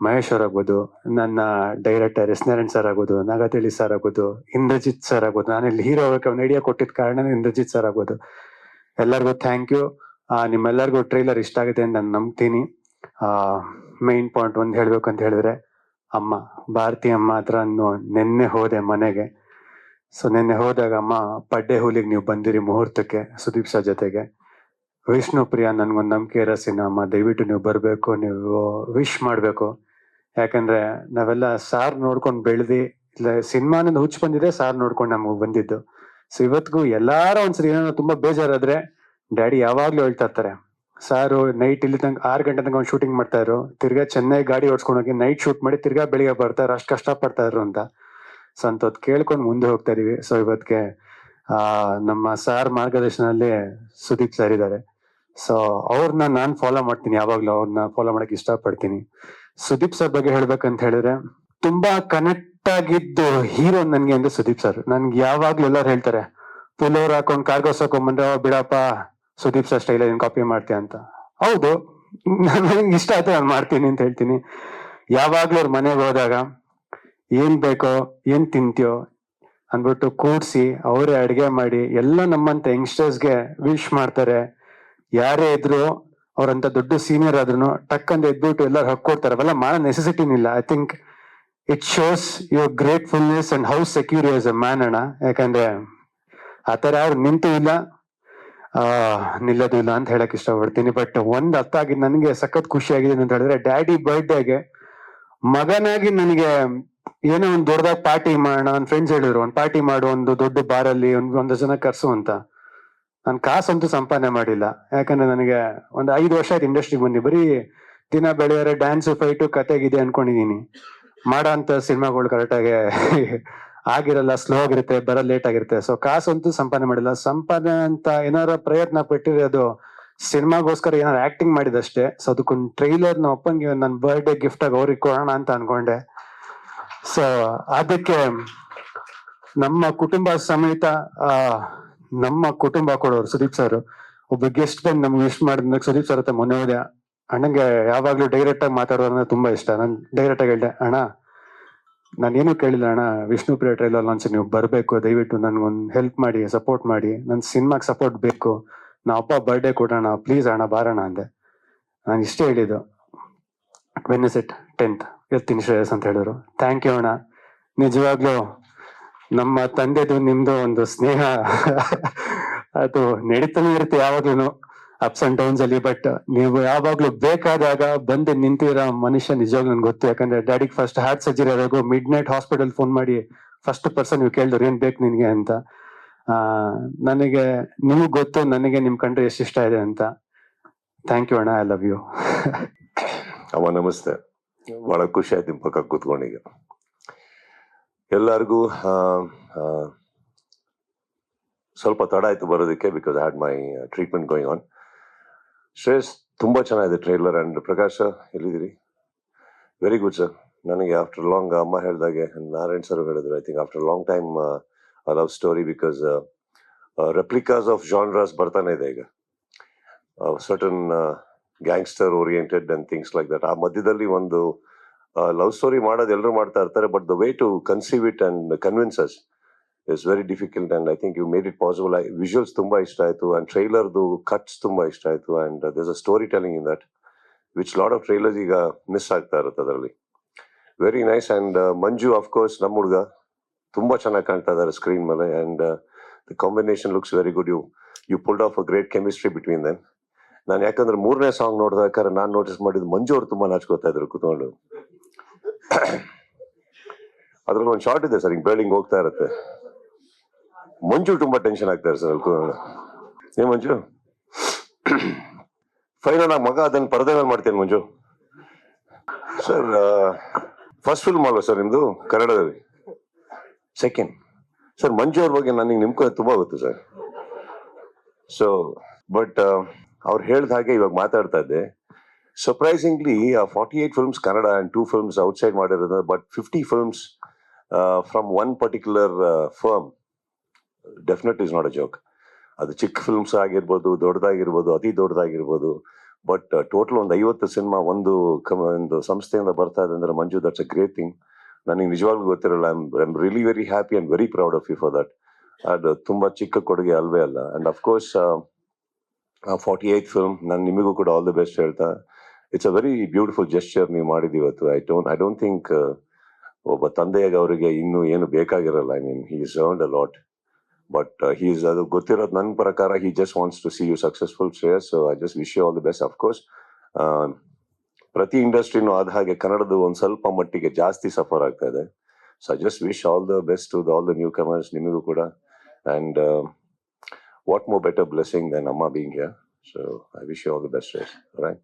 ಮಹೇಶ್ ಅವ್ರ ಆಗ್ಬೋದು, ನನ್ನ ಡೈರೆಕ್ಟರ್ ಎಸ್ ನಾರಾಯಣ್ ಸರ್ ಆಗ್ಬೋದು, ನಾಗತಿಳಿ ಸರ್ ಆಗ್ಬೋದು, ಇಂದ್ರಜಿತ್ ಸರ್ ಆಗ್ಬೋದು. ನಾನು ಇಲ್ಲಿ ಹೀರೋ ಆಗಕ್ಕೆ ಒಂದು ಐಡಿಯಾ ಕೊಟ್ಟಿದ್ದ ಕಾರಣ ಇಂದ್ರಜಿತ್ ಸರ್ ಆಗ್ಬೋದು. ಎಲ್ಲರಿಗೂ ಥ್ಯಾಂಕ್ ಯು. ನಿಮ್ಮೆಲ್ಲರಿಗೂ ಟ್ರೈಲರ್ ಇಷ್ಟ ಆಗಿದೆ ಅಂತ ನಾನು ನಂಬ್ತೀನಿ. ಮೈನ್ ಪಾಯಿಂಟ್ ಒಂದು ಹೇಳ್ಬೇಕು ಅಂತ ಹೇಳಿದ್ರೆ, ಅಮ್ಮ ಭಾರತಿ ಅಮ್ಮ ಹತ್ರ ನಿನ್ನೆ ಹೋದೆ ಮನೆಗೆ. ಸೊ ನಿನ್ನೆ ಹೋದಾಗ ಅಮ್ಮ, ಪಡ್ಡೆ ಹುಲಿಗೆ ನೀವು ಬಂದಿರಿ ಮುಹೂರ್ತಕ್ಕೆ ಸುದೀಪ್ ಸರ್ ಜೊತೆಗೆ. ವಿಷ್ಣು ಪ್ರಿಯಾ, ನನ್ಗೊಂದು ನಂಬಿಕೆ ಇರೋ ಸಿನಿಮಾ, ದಯವಿಟ್ಟು ನೀವು ಬರಬೇಕು, ನೀವು ವಿಶ್ ಮಾಡಬೇಕು. ಯಾಕಂದ್ರೆ ನಾವೆಲ್ಲ ಸಾರ್ ನೋಡ್ಕೊಂಡು ಬೆಳೆದಿ, ಇಲ್ಲ ಸಿನಿಮಾನಿಂದ ಹುಚ್ಚು ಬಂದಿದೆ, ಸಾರ್ ನೋಡ್ಕೊಂಡು ನಮಗೆ ಬಂದಿದ್ದು. ಸೊ ಇವತ್ತಿಗೂ ಎಲ್ಲಾರ ಒಂದ್ಸರಿ ಏನೋ ತುಂಬಾ ಬೇಜಾರಾದ್ರೆ ಡ್ಯಾಡಿ ಯಾವಾಗ್ಲೂ ಹೇಳ್ತಾ ಇರ್ತಾರೆ, ಸಾರು ನೈಟ್ ಇಲ್ಲಿ ತನಕ 6 ಗಂಟೆ ತನಕ ಒಂದು ಶೂಟಿಂಗ್ ಮಾಡ್ತಾ ಇದ್ರು, ತಿರ್ಗಾ ಚೆನ್ನೈ ಗಾಡಿ ಓಡಿಸ್ಕೊಂಡು ಹೋಗಿ ನೈಟ್ ಶೂಟ್ ಮಾಡಿ ತಿರ್ಗಾ ಬೆಳಿಗ್ಗೆ ಬರ್ತಾರೆ, ಅಷ್ಟು ಕಷ್ಟ ಪಡ್ತಾ ಇದ್ರು ಅಂತ. ಸೊ ಅಂತದ್ ಕೇಳ್ಕೊಂಡು ಮುಂದೆ ಹೋಗ್ತಾ ಇದೀವಿ. ಸೊ ಇವತ್ತಿಗೆ ನಮ್ಮ ಸಾರ್ ಮಾರ್ಗದರ್ಶನದಲ್ಲಿ ಸುದೀಪ್ ಸರ್ ಇದ್ದಾರೆ. ಸೊ ಅವ್ರನ್ನ ನಾನ್ ಫಾಲೋ ಮಾಡ್ತೀನಿ, ಯಾವಾಗ್ಲೂ ಅವ್ರನ್ನ ಫಾಲೋ ಮಾಡಕ್ ಇಷ್ಟಪಡ್ತೀನಿ. ಸುದೀಪ್ ಸರ್ ಬಗ್ಗೆ ಹೇಳ್ಬೇಕಂತ ಹೇಳಿದ್ರೆ, ತುಂಬಾ ಕನೆಕ್ಟ್ ಆಗಿದ್ದು ಹೀರೋ ನನ್ಗೆ ಅಂದ್ರೆ ಸುದೀಪ್ ಸರ್. ನನ್ಗೆ ಯಾವಾಗ್ಲೂ ಎಲ್ಲಾರು ಹೇಳ್ತಾರೆ, ಪುಲೋರ್ ಹಾಕೊಂಡ್ ಕಾರ್ಗೋಸ್ ಹಾಕೊಂಡ್ಬಂದ್ರೆ ಬಿಡಪ್ಪ ಸುದೀಪ್ ಸರ್ ಸ್ಟೈಲ್ ಏನ್ ಕಾಪಿ ಮಾಡ್ತೀಯ ಅಂತ. ಹೌದು, ನನ್ಗೆ ಇಷ್ಟ ಆಯ್ತು, ನಾನು ಮಾಡ್ತೀನಿ ಅಂತ ಹೇಳ್ತೀನಿ. ಯಾವಾಗ್ಲೂ ಅವ್ರ ಮನೆಗೆ ಹೋದಾಗ ಏನ್ ಬೇಕೋ, ಏನ್ ತಿಂತೀಯೋ ಅಂದ್ಬಿಟ್ಟು ಕೂಡ್ಸಿ ಅವರೇ ಅಡ್ಗೆ ಮಾಡಿ ಎಲ್ಲ ನಮ್ಮಂತ ಯಂಗ್ಸ್ಟರ್ಸ್ಗೆ ವಿಶ್ ಮಾಡ್ತಾರೆ. ಯಾರೇ ಇದ್ರು ಅವ್ರಂತ ದೊಡ್ಡ ಸೀನಿಯರ್ ಆದ್ರೂ ಟಕ್ ಅಂತ ಎದ್ಬಿಟ್ಟು ಎಲ್ಲರೂ ಹಕ್ಕೊಡ್ತಾರೆ. ಅವೆಲ್ಲ ಮಾಡೋ ನೆಸೆಸಿಟಿನಿಲ್ಲ. I think it shows your gratefulness and how secure as a man ಅಣ್ಣ. ಯಾಕಂದ್ರೆ ಆತರ ಯಾರು ನಿಂತು ಇಲ್ಲ, ನಿಲ್ಲೋದು ಇಲ್ಲ ಅಂತ ಹೇಳಕ್ ಇಷ್ಟಪಡ್ತೀನಿ. ಬಟ್ ಒಂದ್ ಅರ್ಥ ಆಗಿದ್ ನನಗೆ ಸಖತ್ ಖುಷಿ ಆಗಿದೆ ಅಂತ ಹೇಳಿದ್ರೆ, ಡ್ಯಾಡಿ ಬರ್ಡೇಗೆ ಮಗನಾಗಿ ನನಗೆ ಏನೋ ಒಂದ್ ದೊಡ್ಡದಾಗಿ ಪಾರ್ಟಿ ಮಾಡೋಣ, ನನ್ನ ಫ್ರೆಂಡ್ಸ್ ಹೇಳಿದ್ರು ಒಂದ್ ಪಾರ್ಟಿ ಮಾಡು, ಒಂದು ದೊಡ್ಡ ಬಾರಲ್ಲಿ ಒಂದು ಜನ ಕರ್ಸು ಅಂತ. ನಾನು ಕಾಸಂತೂ ಸಂಪಾದನೆ ಮಾಡಿಲ್ಲ, ಯಾಕಂದ್ರೆ ನನಗೆ ಒಂದು 5 ವರ್ಷ ಆಯ್ತು ಇಂಡಸ್ಟ್ರಿಗೆ ಬಂದು. ಬರೀ ದಿನ ಬೆಳೆಯೋರೆ ಡ್ಯಾನ್ಸ್ ಫೈಟು ಕತೆಗಿದೆ ಅನ್ಕೊಂಡಿದೀನಿ. ಮಾಡೋ ಅಂತ ಸಿನಿಮಾಗಳು ಕರೆಕ್ಟಾಗಿ ಆಗಿರಲ್ಲ, ಸ್ಲೋ ಆಗಿರುತ್ತೆ, ಬರೋ ಲೇಟ್ ಆಗಿರುತ್ತೆ. ಸೊ ಕಾಸಂತೂ ಸಂಪಾದನೆ ಮಾಡಿಲ್ಲ. ಸಂಪಾದನೆ ಅಂತ ಏನಾರ ಪ್ರಯತ್ನ ಪಟ್ಟಿರೋದು ಸಿನಿಮಾಗೋಸ್ಕರ ಏನಾರು ಆಕ್ಟಿಂಗ್ ಮಾಡಿದಷ್ಟೇ. ಸೊ ಅದಕ್ಕೊಂದು ಟ್ರೈಲರ್ ನಮ್ಮ ಅಪ್ಪಂಗೆ ನನ್ನ ಬರ್ಡೇ ಗಿಫ್ಟ್ ಆಗಿ ಅವ್ರಿಗೆ ಕೊಡೋಣ ಅಂತ ಅನ್ಕೊಂಡೆ. ಸೊ ಅದಕ್ಕೆ ನಮ್ಮ ಕುಟುಂಬ ಸಮೇತ ನಮ್ಮ ಕುಟುಂಬ ಕೊಡೋರು ಸುದೀಪ್ ಸರ್. ಒಬ್ಬ ಗೆಸ್ಟ್ ಬಂದು ನಮ್ಗೆ ವಿಶ್ ಮಾಡಿದಾಗ ಸುದೀಪ್ ಸರ್ ಹತ್ರ ಮೊನ್ನೆ ಹೋದೆ. ಅಣ್ಣಂಗೆ ಯಾವಾಗ್ಲೂ ಡೈರೆಕ್ಟ್ ಆಗಿ ಮಾತಾಡೋದ್ರೆ ತುಂಬಾ ಇಷ್ಟ. ನಾನು ಡೈರೆಕ್ಟ್ ಆಗಿ ಹೇಳ್ದೆ, ಅಣ್ಣ ನಾನೇನು ಕೇಳಿಲ್ಲ ಅಣ್ಣ, ವಿಷ್ಣು ಪ್ರಿಯ ಟ್ರೈಲರ್ ಲಾಂಚ್ ನೀವು ಬರಬೇಕು, ದಯವಿಟ್ಟು ನನ್ಗೊಂದು ಹೆಲ್ಪ್ ಮಾಡಿ, ಸಪೋರ್ಟ್ ಮಾಡಿ, ನನ್ನ ಸಿನಿಮಾಗೆ ಸಪೋರ್ಟ್ ಬೇಕು, ನಾ ಅಪ್ಪ ಬರ್ಡೇ ಕೊಡೋಣ ಪ್ಲೀಸ್ ಅಣ್ಣ ಬಾರೋಣ ಅಂದೆ. ನಾನು ಇಷ್ಟೇ ಹೇಳಿದ್ದು. ವೆನ್ ಇಸ್ ಇಟ್ 10th ಇರ್ತೀನಿ ಶ್ರೇಯಸ್ ಅಂತ ಹೇಳಿದ್ರು. ಥ್ಯಾಂಕ್ ಯು ಅಣ್ಣ. ನಿಜವಾಗ್ಲೂ ನಮ್ಮ ತಂದೆದು ನಿಮ್ದು ಒಂದು ಸ್ನೇಹ ಅದು ನಡೀತಾನೆ ಇರುತ್ತೆ ಯಾವಾಗ್ಲೂ. ಅಪ್ಸ್ ಅಂಡ್ ಡೌನ್ಸ್ ಅಲ್ಲಿ. ಬಟ್ ನೀವು ಯಾವಾಗ್ಲೂ ಬೇಕಾದಾಗ ಬಂದು ನಿಂತಿರೋ ಮನುಷ್ಯ ನಿಜವಾಗ್ಲೂ ನನ್ಗೆ ಗೊತ್ತು. ಯಾಕಂದ್ರೆ ಡ್ಯಾಡಿಗೆ ಫಸ್ಟ್ ಹಾರ್ಟ್ ಸರ್ಜರಿ ಆದಾಗ ಮಿಡ್ ನೈಟ್ ಹಾಸ್ಪಿಟಲ್ ಫೋನ್ ಮಾಡಿ ಫಸ್ಟ್ ಪರ್ಸನ್ ನೀವು ಕೇಳಿದ್ರು ಏನ್ ಬೇಕು ನಿನ್ಗೆ ಅಂತ. ನನಗೆ ನಿಮಗ್ ಗೊತ್ತು ನನಗೆ ನಿಮ್ ಕಂಡ್ರೆ ಎಷ್ಟು ಇಷ್ಟ ಇದೆ ಅಂತ. ಥ್ಯಾಂಕ್ ಯು ಅಣ್ಣ, ಐ ಲವ್ ಯು. ಅಮ್ಮ ನಮಸ್ತೆ, ಬಹಳ ಖುಷಿ ಆಯ್ತು ನಿಮ್ಮ ಪಕ್ಕ ಕೂತ್ಕೊಂಡೀಗ. ಎಲ್ಲರಿಗೂ ಸ್ವಲ್ಪ ತಡ ಆಯ್ತು ಬರೋದಕ್ಕೆ, because I had my treatment going on. Shreyas ತುಂಬಾ ಚೆನ್ನಾಗಿದೆ ಟ್ರೈಲರ್. ಅಂಡ್ ಪ್ರಕಾಶ್ ಎಲ್ಲಿದ್ದೀರಿ? Very good sir. ನನಗೆ ಆಫ್ಟರ್ ಲಾಂಗ್ ಅಮ್ಮ ಹೇಳ್ದಾಗೆ ನಾರಾಯಣ್ ಸರ್ ಹೇಳಿದ್ರು, I think after long time love story, because replicas of genres ಬರ್ತಾನೆ ಇದೆ ಈಗ. Certain gangster oriented and things like that. ಆ ಮಧ್ಯದಲ್ಲಿ ಒಂದು ಲವ್ ಸ್ಟೋರಿ ಮಾಡೋದು ಎಲ್ಲರೂ ಮಾಡ್ತಾ ಇರ್ತಾರೆ, but the way to conceive it and convince us is very difficult. And I think you made it possible. Visuals ತುಂಬಾ ಇಷ್ಟ ಆಯ್ತು, ಅಂಡ್ ಟ್ರೈಲರ್ದು ಕಟ್ಸ್ ತುಂಬಾ ಇಷ್ಟ ಆಯ್ತು. And there's a storytelling in that which lot of trailers ಈಗ miss ಆಗ್ತಾ ಇರುತ್ತೆ ಅದರಲ್ಲಿ. Very nice. And Manju of course ನಮ್ಮ ಹುಡುಗ ತುಂಬಾ ಚೆನ್ನಾಗಿ ಕಾಣ್ತಾ ಇದ್ದಾರೆ ಸ್ಕ್ರೀನ್ ಮೇಲೆ. And the combination looks very good. You pulled off a great chemistry between them. ನಾನು ಯಾಕಂದ್ರೆ 3ನೇ ಸಾಂಗ್ ನೋಡಿದಾಗ ನಾನು ನೋಟಿಸ್ ಮಾಡಿದ್ದು ಮಂಜು ಅವ್ರು ತುಂಬಾ ನಾಚ್ಕೋತಾ ಇದ್ರು ಕೂತ್ಕೊಂಡು. ಅದ್ರಲ್ಲಿ ಒಂದು ಶಾರ್ಟ್ ಇದೆ ಸರ್, ಹಿಂಗ್ ಬೇಲ್ಡಿಂಗ್ ಹೋಗ್ತಾ ಇರುತ್ತೆ, ಮಂಜು ತುಂಬಾ ಟೆನ್ಷನ್ ಆಗ್ತಾರೆ ಸರ್ ಅಲ್ಲಿ ಕೂತ್ಕೊಂಡು. ಏ ಮಂಜು, ಫೈನಲ್ ಆಗಿ ಮಗ ಅದನ್ನ ಪರದೆ ಮೇಲೆ ಮಾಡ್ತೇನೆ ಮಂಜು. ಸರ್ ಫಸ್ಟ್ ಫಿಲ್ಮ್ ಅಲ್ವಾ ಸರ್ ನಿಮ್ದು ಕನ್ನಡದಲ್ಲಿ? ಸೆಕೆಂಡ್. ಸರ್ ಮಂಜು ಅವ್ರ ಬಗ್ಗೆ ನನಗೆ ನಿಮ್ಗೆ ತುಂಬಾ ಗೊತ್ತು ಸರ್. ಸೊ ಬಟ್ ಅವ್ರು ಹೇಳ್ದ ಹಾಗೆ ಇವಾಗ ಮಾತಾಡ್ತಾ ಇದ್ದೆ. Surprisingly 48 films Kannada and 2 films outside ಮಾಡಿರೋದು, but 50 films from one particular firm definite is not a joke. ಅದು ಚಿಕ್ಕ ಫಿಲ್ಮ್ಸ್ ಆಗಿರ್ಬೋದು, ದೊಡ್ಡದಾಗಿರ್ಬೋದು, ಅತಿ ದೊಡ್ಡದಾಗಿರ್ಬೋದು, ಬಟ್ ಟೋಟಲ್ ಒಂದು 50 ಸಿನಿಮಾ ಒಂದು ಸಂಸ್ಥೆಯಿಂದ ಬರ್ತಾ ಇದೆ ಅಂದ್ರೆ Manju, that's a great thing. ನನಗೆ ನಿಜವಾಗ್ಲೂ ಗೊತ್ತಿರಲ್ಲ. I am really very happy and very proud of you for that. ಅದು ತುಂಬಾ ಚಿಕ್ಕ ಕೊಡುಗೆ ಅಲ್ವೇ ಅಲ್ಲ. And of course 48th film ನಾನು ನಿಮಗೂ ಕೂಡ ಆಲ್ ದ ಬೆಸ್ಟ್ ಹೇಳ್ತಾ. It's a very beautiful gesture ನೀವು ಮಾಡಿದ್ದು ಇವತ್ತು. ಐ ಡೋಂಟ್ ಥಿಂಕ್ ಒಬ್ಬ ತಂದೆಯಾಗಿ ಅವರಿಗೆ ಇನ್ನೂ ಏನು ಬೇಕಾಗಿರಲ್ಲ. I mean he is earned a lot, but he is, ಅದು ಗೊತ್ತಿರೋದು ನನ್ನ ಪ್ರಕಾರ, he just wants to see you successful Shreyas. So I just wish you all the best. Of course ಪ್ರತಿ ಇಂಡಸ್ಟ್ರಿನೂ ಆದ ಹಾಗೆ ಕನ್ನಡದ ಒಂದು ಸ್ವಲ್ಪ ಮಟ್ಟಿಗೆ ಜಾಸ್ತಿ ಸಫರ್ ಆಗ್ತಾ ಇದೆ. So I just wish all the best to all the newcomers, ನಿಮಗೂ ಕೂಡ. And what more better blessing than Amma being here? So I wish you all the best, right?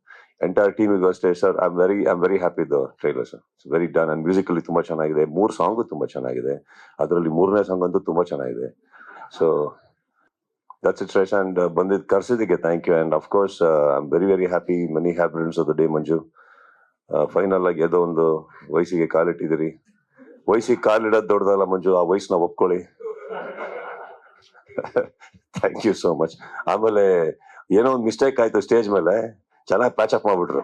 Entire team will go stay, sir. I'm very happy with the trailer, sir. It's very done, and musically ತುಂಬಾ ಚೆನ್ನಾಗಿದೆ. 3 song ತುಂಬಾ ಚೆನ್ನಾಗಿದೆ. ಅದರಲ್ಲಿ 3ನೇ song ಅಂತೂ ತುಂಬಾ ಚೆನ್ನಾಗಿದೆ. So that's it, Suresh. And ಬಂದಿದ್ ಕರ್ಸಿದ್ದಕ್ಕೆ thank you. And of course I'm very happy. Many happy returns of the day, Manju. Final ಆಗಿ ಏನೋ ಒಂದು ವಯಸ್ಸಿಗೆ ಕಾಲಿಟ್ಟಿದ್ದೀರಿ. ವಯಸ್ಸಿಗೆ ಕಾಲಿಡೋದು ದೊಡ್ಡದಲ್ಲ ಮಂಜು, ಆ ವಯಸ್ಸನ್ನ ಒಪ್ಕೊಳ್ಳಿ. Thank you so much. ಆಮೇಲೆ ಏನೋ ಒಂದು ಮಿಸ್ಟೇಕ್ ಆಯ್ತು ಸ್ಟೇಜ್ ಮೇಲೆ, ಚೆನ್ನಾಗಿ ಪ್ಯಾಚ್ ಅಪ್ ಮಾಡ್ಬಿಟ್ರು.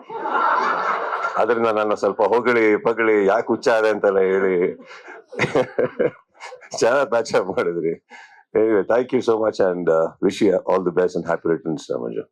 ಅದರಿಂದ ನನ್ನ ಸ್ವಲ್ಪ ಪಗಳಿ ಯಾಕೆ ಹುಚ್ಚ ಆದೆ ಅಂತೆಲ್ಲ ಹೇಳಿ ಚೆನ್ನಾಗಿ ಪ್ಯಾಚ್ ಅಪ್ ಮಾಡಿದ್ರಿ. Thank you so much and wish you all the best and happy returns Manju.